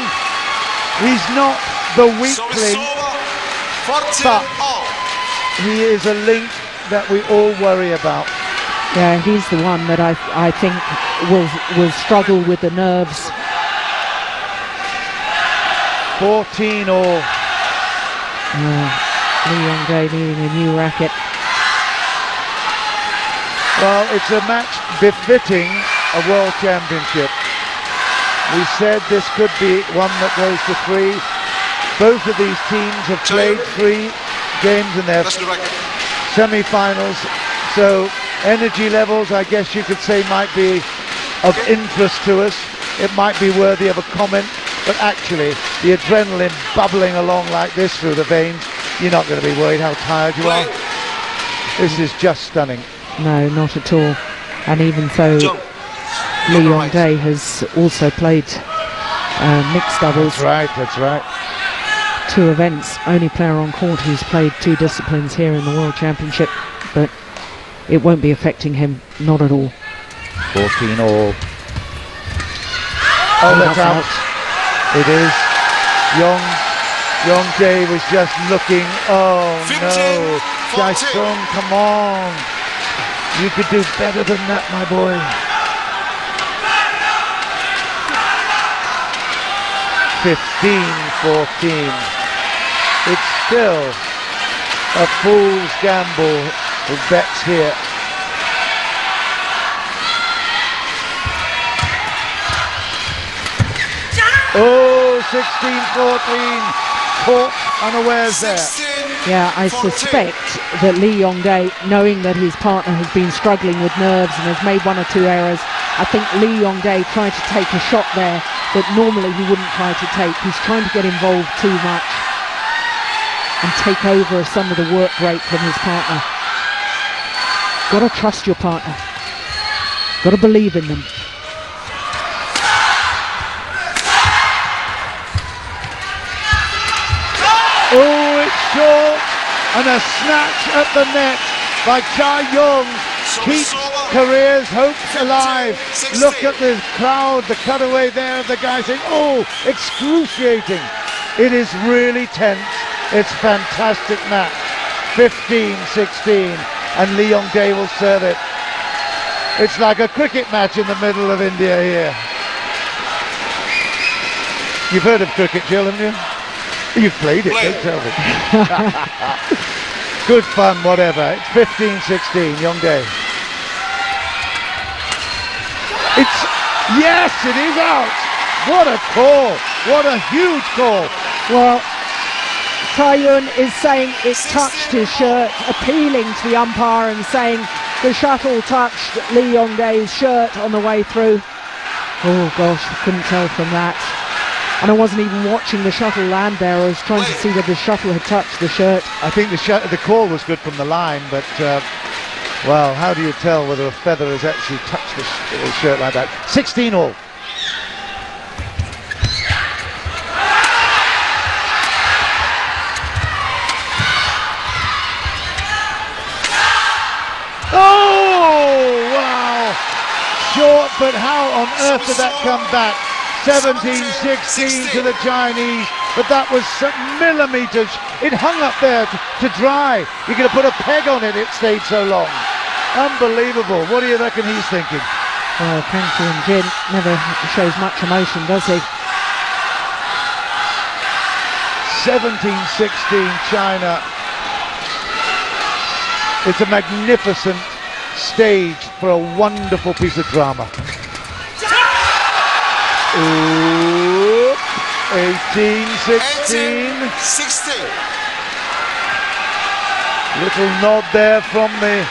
He's not the weakling, but he is a link that we all worry about. Yeah, he's the one that I think will struggle with the nerves. 14 all. Yu Young-jae needing a new racket. Well, it's a match befitting a world championship. We said this could be one that goes to 3. Both of these teams have played 3 games in their semi-finals, so energy levels, I guess you could say, might be of interest to us. It might be worthy of a comment, but actually the adrenaline bubbling along like this through the veins, you're not going to be worried how tired you are. This is just stunning. No, not at all. And even though Lee Yong-dae has also played mixed doubles. That's right. 2 events, only player on court who's played 2 disciplines here in the World Championship, but it won't be affecting him, not at all. 14 all. Oh, that's out. It is. Yong-dae was just looking. Oh 15, no. 14. Jae-sung, come on. You could do better than that, my boy. 15-14. It's still a fool's gamble with bets here. Oh, 16-14. Caught unawares there. Yeah, I suspect that Lee Yong-dae, knowing that his partner has been struggling with nerves and has made 1 or 2 errors, I think Lee Yong-dae tried to take a shot there that normally he wouldn't try to take. He's trying to get involved too much and take over some of the work rate from his partner. Got to trust your partner. Got to believe in them. Oh, it's short, and a snatch at the net by Cha-young keeps Korea's hopes alive. 16. Look at the crowd, the cutaway there of the guy saying, oh, excruciating. It is really tense. It's a fantastic match. 15-16, and Lee Yong-dae will serve it. It's like a cricket match in the middle of India here. You've heard of cricket, Jill, haven't you? You've played it, don't tell me. Good fun, whatever. It's 15-16, Yong-dae. Yes, it is out. What a call. What a huge call. Well, Cha-young is saying it touched his shirt, appealing to the umpire and saying the shuttle touched Lee Yong-dae's shirt on the way through. Oh gosh, I couldn't tell from that. And I wasn't even watching the shuttle land there. I was trying to see whether the shuttle had touched the shirt. I think the call was good from the line, but well, how do you tell whether a feather has actually touched the shirt like that? 16 all. Oh, wow. Short, but how on earth did that come back? 17-16 to the Chinese, but that was millimetres. It hung up there to dry. You could have put a peg on it, it stayed so long. Unbelievable. What do you reckon he's thinking? Well, Kang Kyung-jin never shows much emotion, does he? 17-16 China. It's a magnificent stage for a wonderful piece of drama. Ooh, 18-16. Little nod there from the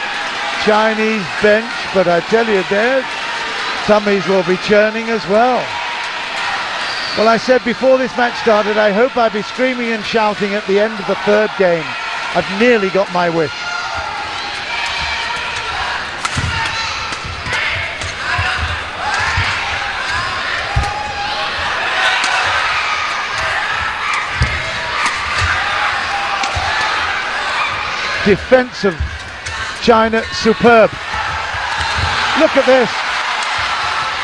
Chinese bench, but I tell you, their tummies will be churning as well. Well, I said before this match started, I hope I'd be screaming and shouting at the end of the 3rd game. I've nearly got my wish. Defense of China, superb. Look at this.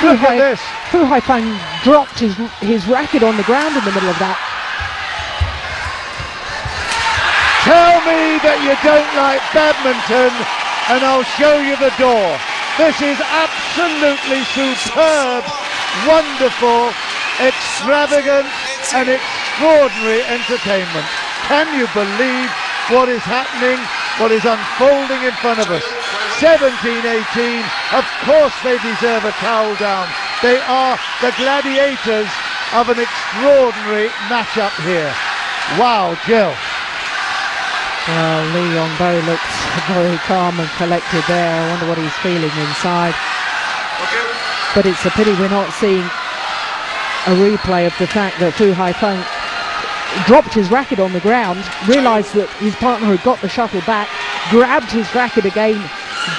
Look at this. Fu Haifang dropped his racket on the ground in the middle of that. Tell me that you don't like badminton and I'll show you the door. This is absolutely superb, wonderful, extravagant and extraordinary entertainment. Can you believe what is happening, what is unfolding in front of us? 17-18, of course they deserve a towel down. They are the gladiators of an extraordinary matchup here. Wow, Jill. Well, Lee Yong-bo looks very calm and collected there. I wonder what he's feeling inside. But it's a pity we're not seeing a replay of the fact that Fu Haifeng dropped his racket on the ground, realised that his partner had got the shuttle back, grabbed his racket again,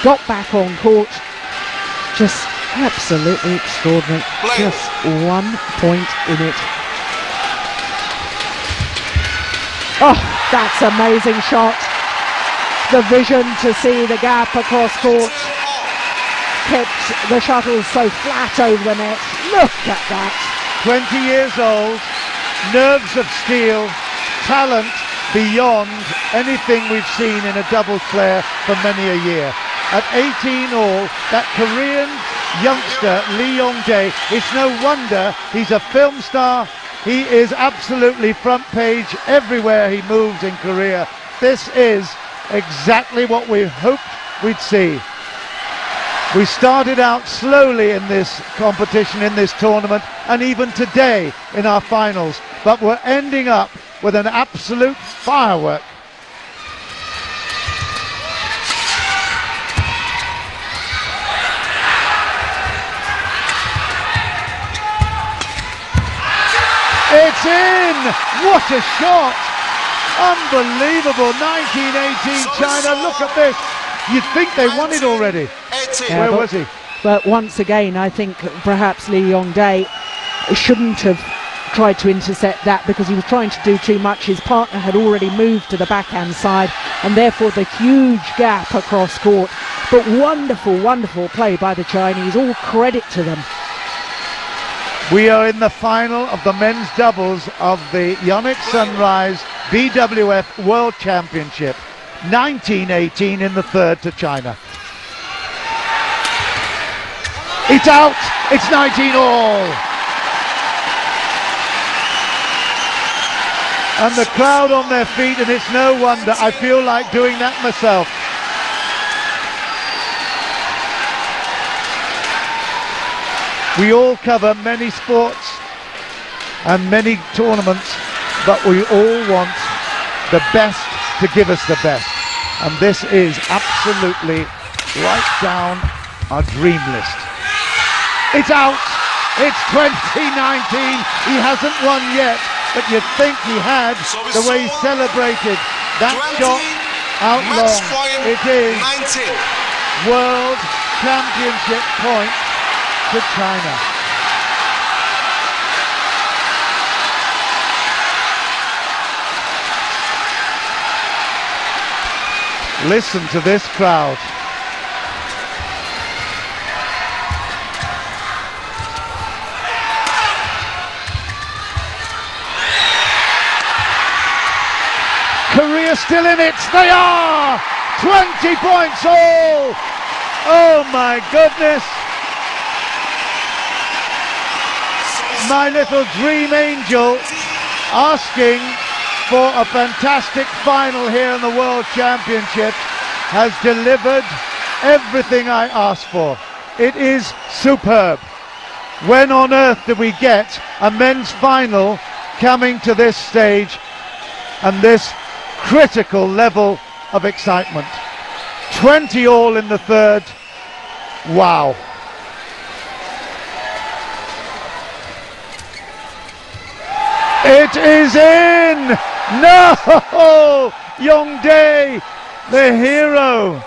got back on court. Just absolutely extraordinary. Just 1 point in it. Oh, that's amazing shot. The vision to see the gap across court. Kept the shuttle so flat over the net. Look at that. 20 years old, nerves of steel, talent beyond anything we've seen in a doubles player for many a year. At 18 all, that Korean youngster Lee Yong-jae, it's no wonder he's a film star. He is absolutely front page everywhere he moves in Korea. This is exactly what we hoped we'd see. We started out slowly in this competition, in this tournament, and even today in our finals, but we're ending up with an absolute firework. It's in! What a shot! Unbelievable. 1918 China. Look at this. You'd think they won it already. Yeah, Where was he? But once again, I think perhaps Lee Yong-jae shouldn't have tried to intercept that because he was trying to do too much. His partner had already moved to the backhand side, and therefore the huge gap across court. But wonderful, wonderful play by the Chinese. All credit to them. We are in the final of the men's doubles of the Yonex Sunrise BWF World Championship. 1918 in the third to China. It's out! It's 19 all! And the crowd on their feet, and it's no wonder. I feel like doing that myself. We all cover many sports and many tournaments, but we all want the best to give us the best. And this is absolutely right down our dream list. It's out! It's 2019. He hasn't won yet, but you'd think he had the way he celebrated that shot out long. It is World Championship point to China. Listen to this crowd. Korea still in it. They are! 20 points all! Oh my goodness! My little dream angel asking for a fantastic final here in the World Championship has delivered everything I asked for. It is superb. When on earth do we get a men's final coming to this stage and this critical level of excitement? 20 all in the third. Wow. It is in! No! Yong-jae, the hero.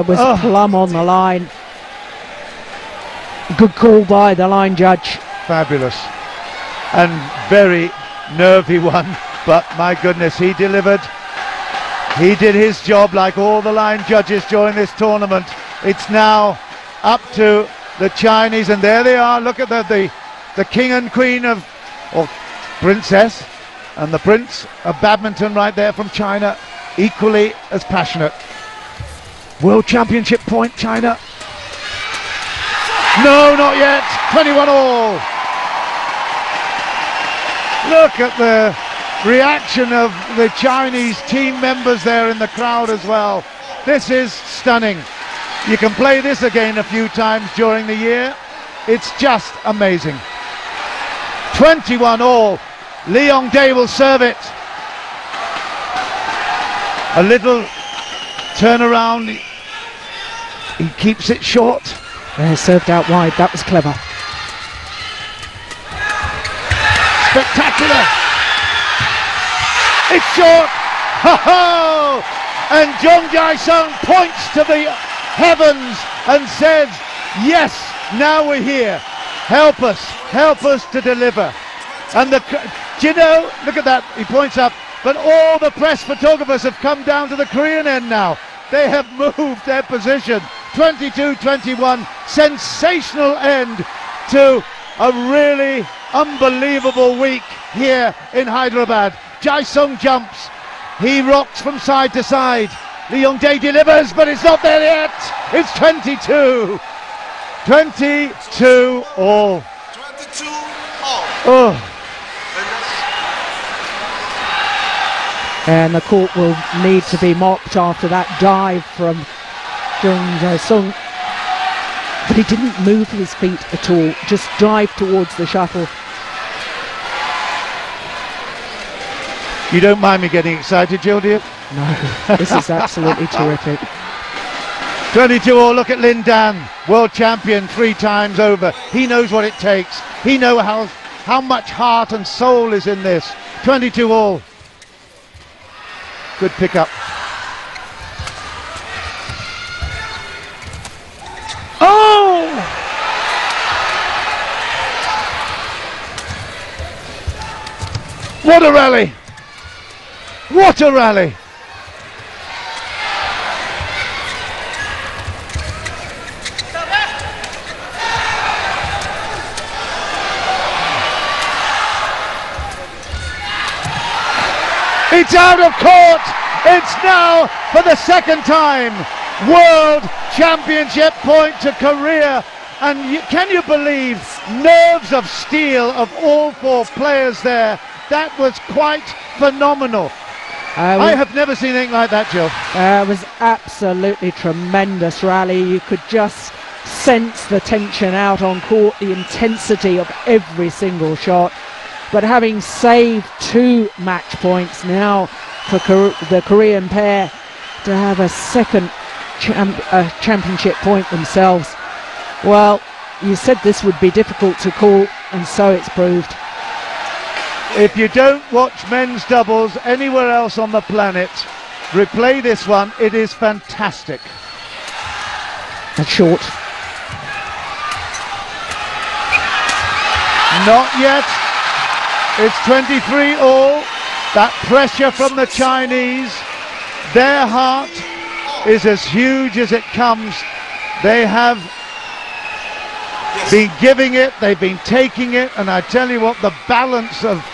Was plumb on the line. Good call by the line judge. Fabulous. And very nervy one, but my goodness, he delivered. He did his job like all the line judges during this tournament. It's now up to the Chinese, and there they are. Look at the king and queen of, or princess, and the prince of badminton right there from China, equally as passionate. World Championship point, China. No, not yet. 21 all. Look at the reaction of the Chinese team members there in the crowd as well. This is stunning. You can play this again a few times during the year. It's just amazing. 21 all. Lee Yong-dae will serve it. A little turnaround. He keeps it short. Served out wide. That was clever. Spectacular. It's short. Ho-ho! And Jung Jae-sung points to the heavens and says, yes, now we're here. Help us to deliver. And do you know, look at that, he points up, but all the press photographers have come down to the Korean end now. They have moved their position. 22-21, sensational end to a really unbelievable week here in Hyderabad. Jae-sung jumps, he rocks from side to side. Lee Yong-dae delivers, but it's not there yet. It's 22. 22 all. 22 all. Oh. And the court will need to be mopped after that dive from Jung Jae-sung. But he didn't move his feet at all, just dive towards the shuttle. You don't mind me getting excited, Jill, do you? No, this is absolutely terrific. 22 all, look at Lin Dan, world champion 3 times over. He knows what it takes. He knows how much heart and soul is in this. 22 all. Good pick up. Oh! What a rally! What a rally! It's out of court! It's now, for the second time, World Championship point to Korea. And can you believe, nerves of steel of all 4 players there. That was quite phenomenal. I have never seen anything like that, Jill. It was absolutely tremendous rally. You could just sense the tension out on court, the intensity of every single shot. But having saved 2 match points now for the Korean pair to have a second championship point themselves, well, you said this would be difficult to call, and so it's proved. If you don't watch men's doubles anywhere else on the planet, replay this one. It is fantastic. That's short. Not yet. It's 23 all. That pressure from the Chinese. Their heart is as huge as it comes. They have been giving it, they've been taking it, and I tell you what, the balance of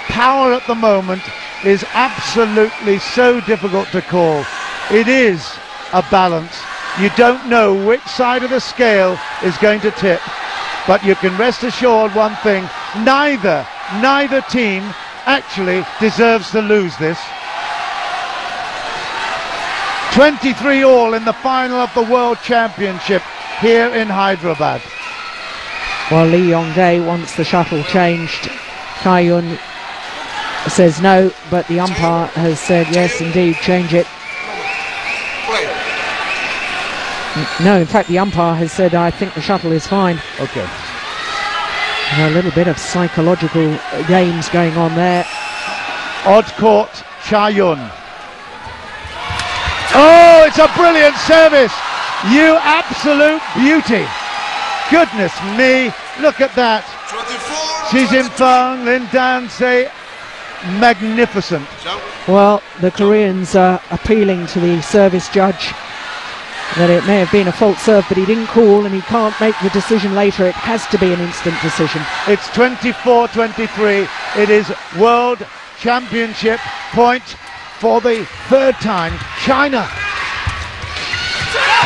power at the moment is absolutely so difficult to call. It is a balance. You don't know which side of the scale is going to tip, but you can rest assured one thing: neither team actually deserves to lose this. 23 all in the final of the World Championship here in Hyderabad. Well, Lee Yong-dae wants the shuttle changed. Tae-yun says no, but the umpire has said yes, indeed, change it. No, in fact, the umpire has said, I think the shuttle is fine. Okay. A little bit of psychological games going on there. Odd court, Cha-yun. Oh, it's a brilliant service. You absolute beauty. Goodness me, look at that. Xi Jinping, Lin Dan say magnificent. Well, the Koreans are appealing to the service judge that it may have been a false serve, but he didn't call and he can't make the decision later. It has to be an instant decision. It's 24-23. It is World Championship point for the 3rd time. China.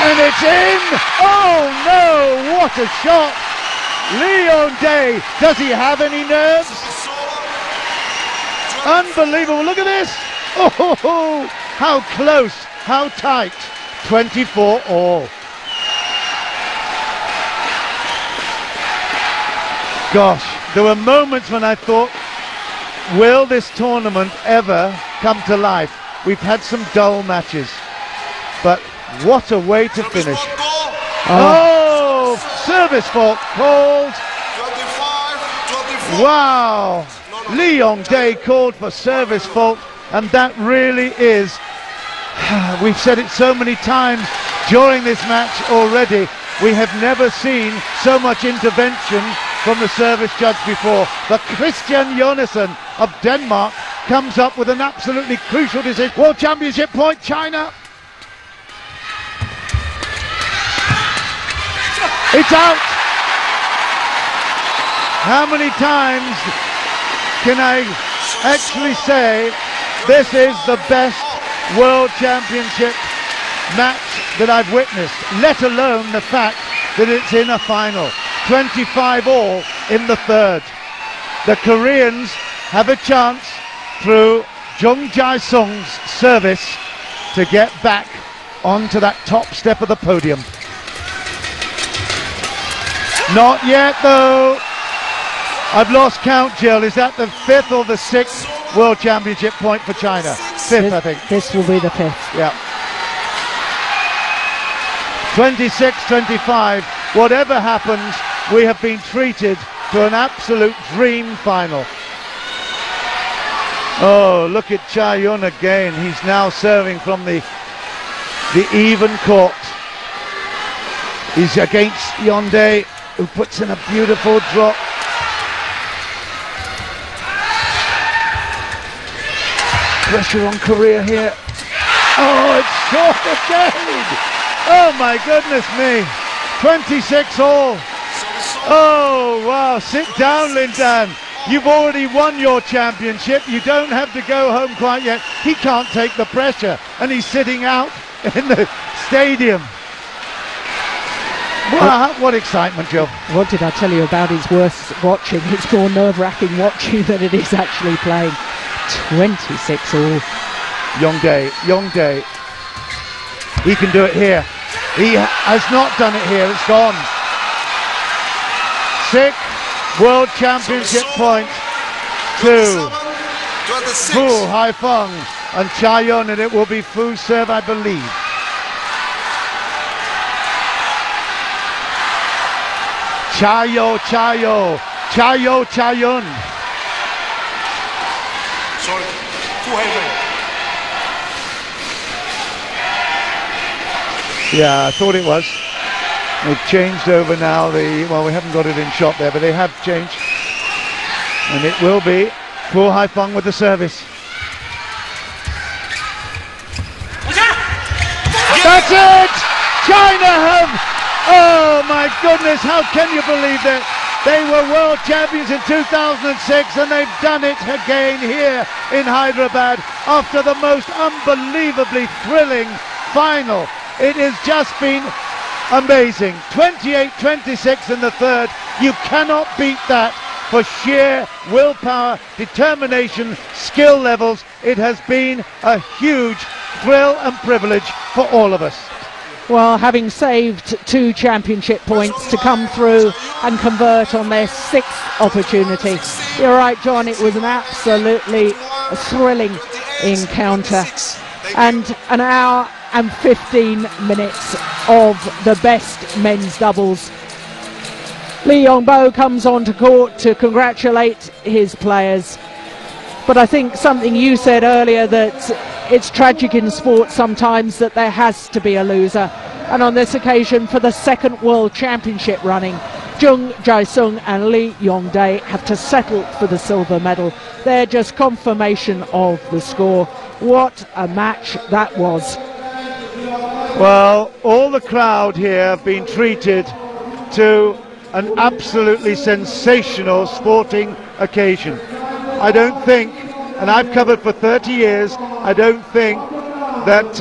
And it's in! Oh no, what a shot! Lee Yong-dae, does he have any nerves? Unbelievable, look at this! Oh, how close, how tight. 24 all. Gosh, there were moments when I thought will this tournament ever come to life? We've had some dull matches, but what a way to finish. Oh, service fault called. 25. Wow, Lee Yong-dae called for service fault, and that really is, we've said it so many times during this match already, we have never seen so much intervention from the service judge before. But Christian Jonassen of Denmark comes up with an absolutely crucial decision. World Championship point, China. It's out. How many times can I actually say this is the best World Championship match that I've witnessed, let alone the fact that it's in a final. 25 all in the third. The Koreans have a chance through Jung Jae-sung's service to get back onto that top step of the podium. Not yet though. I've lost count, Jill. Is that the 5th or the 6th World Championship point for China? 5th, I think. This will be the 5th. Yeah. 26-25. Whatever happens, we have been treated to an absolute dream final. Oh, look at Cha-Yun again. He's now serving from the even court. He's against Yong-dae, who puts in a beautiful drop. Pressure on Korea here. Oh, it's short again. Oh my goodness me. 26 all. Oh wow, sit down, Lindan. You've already won your championship. You don't have to go home quite yet. He can't take the pressure and he's sitting out in the stadium. Wow, what excitement, Joe. What did I tell you about? It's worth watching. It's more nerve-wracking watching than it is actually playing. 26 all. Yong-dae. He can do it here. He has not done it here. It's gone. 6th World Championship point to Fu Haifeng and Cha-Yun, and it will be Fu's serve, I believe. Cha-Yun. Sorry, Fu Haifeng. Yeah, I thought it was. They've changed over now. Well, we haven't got it in shot there, but they have changed. And it will be Fu Haifeng with the service. That's it! China have... Oh my goodness, how can you believe that? They were world champions in 2006 and they've done it again here in Hyderabad after the most unbelievably thrilling final. It has just been amazing. 28-26 in the third. You cannot beat that for sheer willpower, determination, skill levels. It has been a huge thrill and privilege for all of us. Well, having saved 2 championship points to come through and convert on their 6th opportunity. You're right, John, it was an absolutely thrilling encounter. And an hour and 15 minutes of the best men's doubles. Lee Yong-bo comes onto court to congratulate his players. But I think something you said earlier, that it's tragic in sport sometimes that there has to be a loser. And on this occasion, for the 2nd World Championship running, Jung Jae-sung and Lee Yong-dae have to settle for the silver medal. They're just confirmation of the score. What a match that was. Well, all the crowd here have been treated to an absolutely sensational sporting occasion. I don't think, and I've covered for 30 years, I don't think that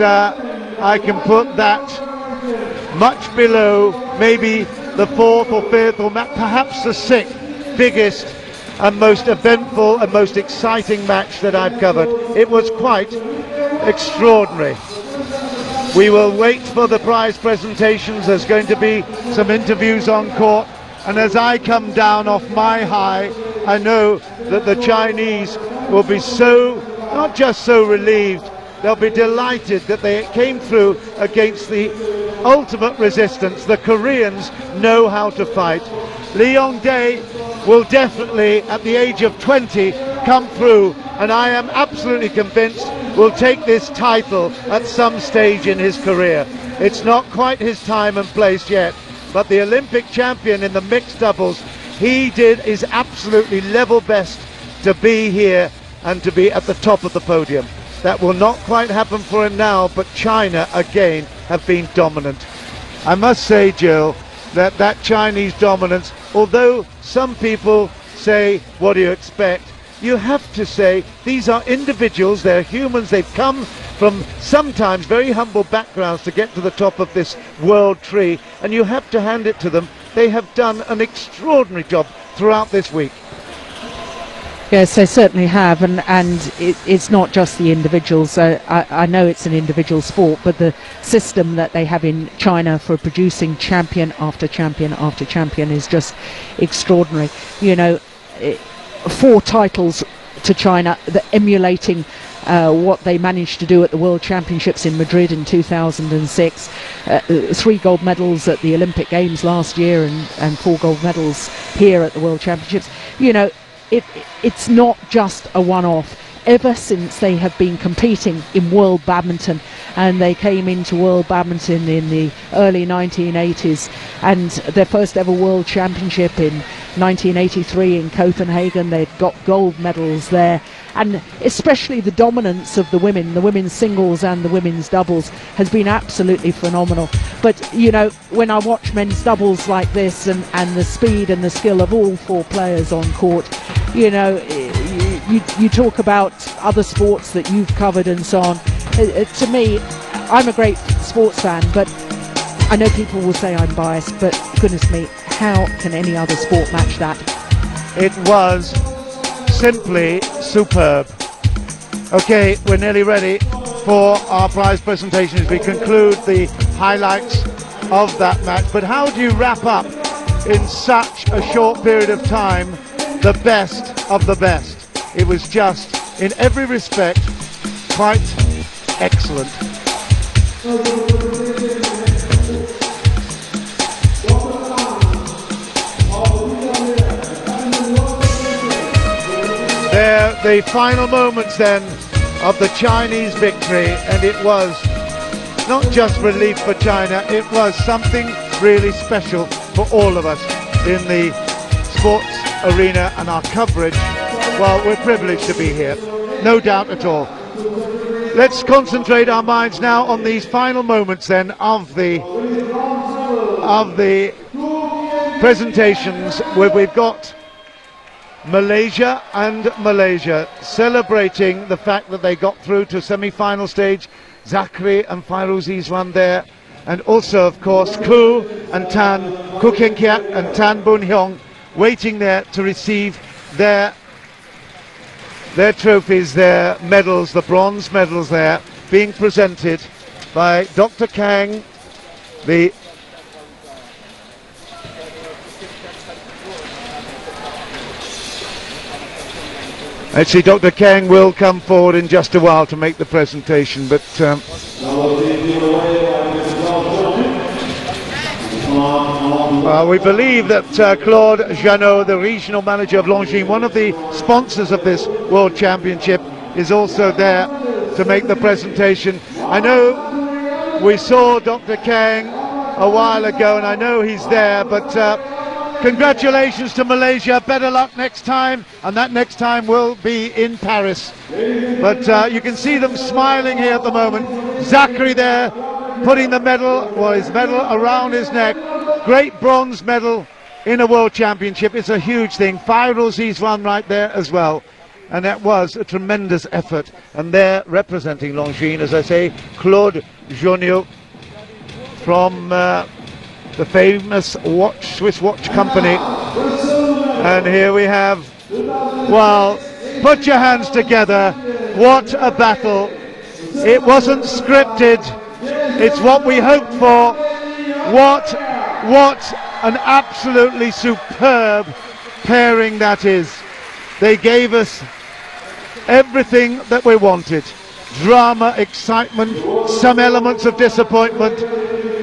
I can put that much below maybe the 4th or 5th or perhaps the 6th biggest and most eventful and most exciting match that I've covered. It was quite extraordinary. We will wait for the prize presentations. There's going to be some interviews on court, and as I come down off my high, I know that the Chinese will be so, not just so relieved, they'll be delighted that they came through against the ultimate resistance. The Koreans know how to fight. Lee Yong-dae will definitely, at the age of 20, come through, and I am absolutely convinced will take this title at some stage in his career. It's not quite his time and place yet, but the Olympic champion in the mixed doubles, he did his absolutely level best to be here and to be at the top of the podium. That will not quite happen for him now, but China again have been dominant. I must say, Jill, that Chinese dominance, although some people say, what do you expect? You have to say these are individuals, they're humans, they've come from sometimes very humble backgrounds to get to the top of this world tree, and you have to hand it to them. They have done an extraordinary job throughout this week. Yes, they certainly have, and it's not just the individuals. I know it's an individual sport, but the system that they have in China for producing champion after champion after champion is just extraordinary. You know, 4 titles to China, emulating what they managed to do at the World Championships in Madrid in 2006, 3 gold medals at the Olympic Games last year, and 4 gold medals here at the World Championships. You know, it's not just a one-off. Ever since they have been competing in World Badminton, and they came into World Badminton in the early 1980s, and their first ever World Championship in 1983 in Copenhagen, they'd got gold medals there, and especially the dominance of the women's singles and the women's doubles has been absolutely phenomenal. But you know, when I watch men's doubles like this, and the speed and the skill of all 4 players on court, you know, you talk about other sports that you've covered and so on. To me, I'm a great sports fan, but I know people will say I'm biased, but goodness me, how can any other sport match that? It was simply superb. Okay, we're nearly ready for our prize presentation as we conclude the highlights of that match. But how do you wrap up in such a short period of time the best of the best? It was just, in every respect, quite excellent. They're the final moments then of the Chinese victory, and it was not just relief for China, it was something really special for all of us in the sports arena and our coverage. Well, we're privileged to be here, no doubt at all. Let's concentrate our minds now on these final moments then of the presentations, where we've got Malaysia celebrating the fact that they got through to semi-final stage. Zachary and Fairuzi's one there, and also of course Ku Keng Kiat and Tan Boon Hyung waiting there to receive their trophies, their medals, the bronze medals there, being presented by Dr. Kang, Actually, Dr. Kang will come forward in just a while to make the presentation, but we believe that Claude Janot, the regional manager of Longines, one of the sponsors of this World Championship, is also there to make the presentation. I know we saw Dr. Kang a while ago, and I know he's there, but congratulations to Malaysia, better luck next time, and that next time will be in Paris. But you can see them smiling here at the moment. Zachary there, putting the medal, well, his medal around his neck. Great bronze medal in a World Championship. It's a huge thing. Fairuzi's one right there as well. And that was a tremendous effort. And there, representing Longines, as I say, Claude Janot from the famous Swiss watch company. And here we have, well, put your hands together. What a battle. It wasn't scripted. It's what we hoped for. What an absolutely superb pairing that is. They gave us everything that we wanted. Drama, excitement, some elements of disappointment.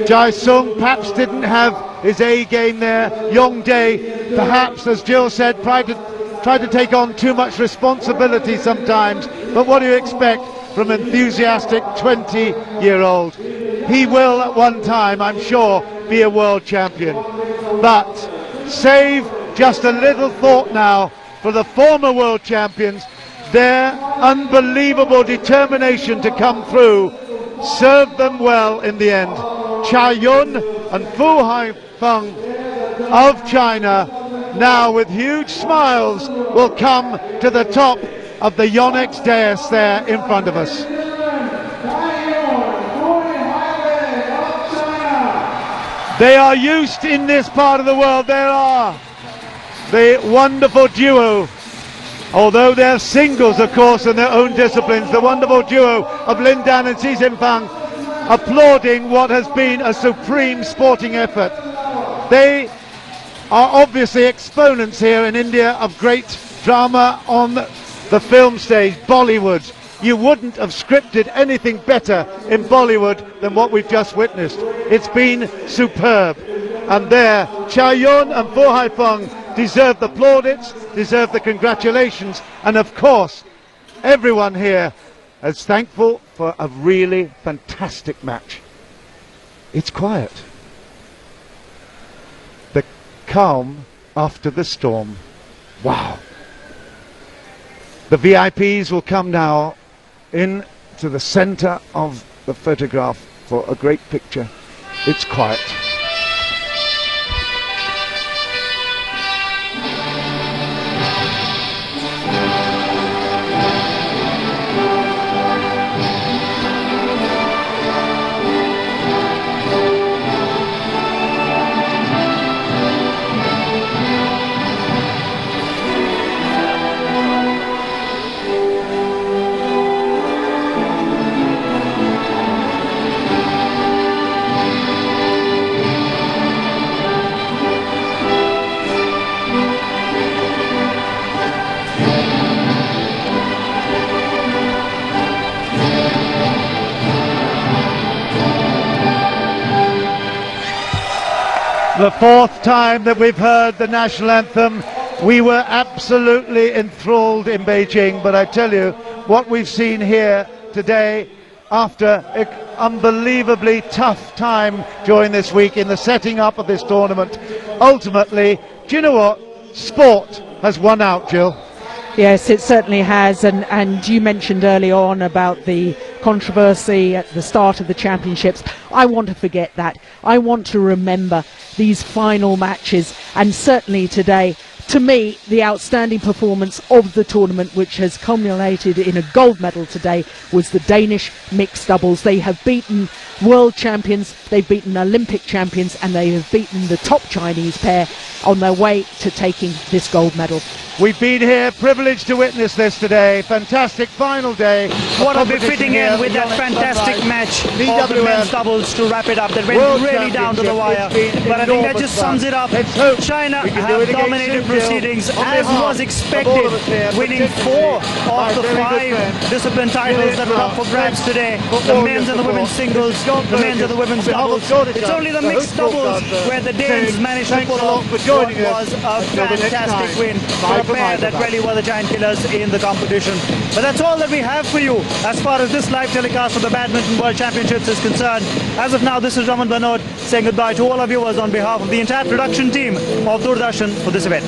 Jai Sung perhaps didn't have his A game there. Yong Dae, perhaps, as Jill said, tried to take on too much responsibility sometimes. But what do you expect from an enthusiastic 20-year-old? He will at one time, I'm sure, be a world champion. But save just a little thought now for the former world champions. Their unbelievable determination to come through served them well in the end. Cha Yun and Fu Haifeng of China, now with huge smiles, will come to the top of the Yonex dais there in front of us. They are used in this part of the world. There are the wonderful duo, although they're singles, of course, in their own disciplines, the wonderful duo of Lin Dan and Xi Jinping, applauding what has been a supreme sporting effort. They are obviously exponents here in India of great drama on the film stage, Bollywood. You wouldn't have scripted anything better in Bollywood than what we've just witnessed. It's been superb. And there, Cha Yun and Fu Haifeng deserve the plaudits, deserve the congratulations, and of course, everyone here is thankful for a really fantastic match. It's quiet. The calm after the storm. Wow. The VIPs will come now into the center of the photograph for a great picture. It's quiet. The fourth time that we've heard the national anthem. We were absolutely enthralled in Beijing, but I tell you, what we've seen here today, after an unbelievably tough time during this week in the setting up of this tournament, ultimately, do you know what? Sport has won out, Jill. Yes, it certainly has, and you mentioned early on about the controversy at the start of the championships. I want to forget that. I want to remember these final matches, and certainly today, to me, the outstanding performance of the tournament, which has culminated in a gold medal today, was the Danish mixed doubles. They have beaten world champions, they've beaten Olympic champions, and they have beaten the top Chinese pair on their way to taking this gold medal. We've been here, privileged to witness this today. Fantastic final day. What a befitting end with that fantastic match of the men's doubles to wrap it up. That went really down to the wire. But I think that just sums it up. China have dominated proceedings as was expected, winning 4 of the 5 discipline titles that were up for grabs today. The men's and the women's singles, the men's and the women's doubles. It's only the mixed doubles where the Danes managed to pull off what was a fantastic win for a pair that really were the giant killers in the competition. But that's all that we have for you as far as this live telecast of the Badminton World Championships is concerned. As of now, this is Raman Banod saying goodbye to all our viewers on behalf of the entire production team of Doordarshan for this event.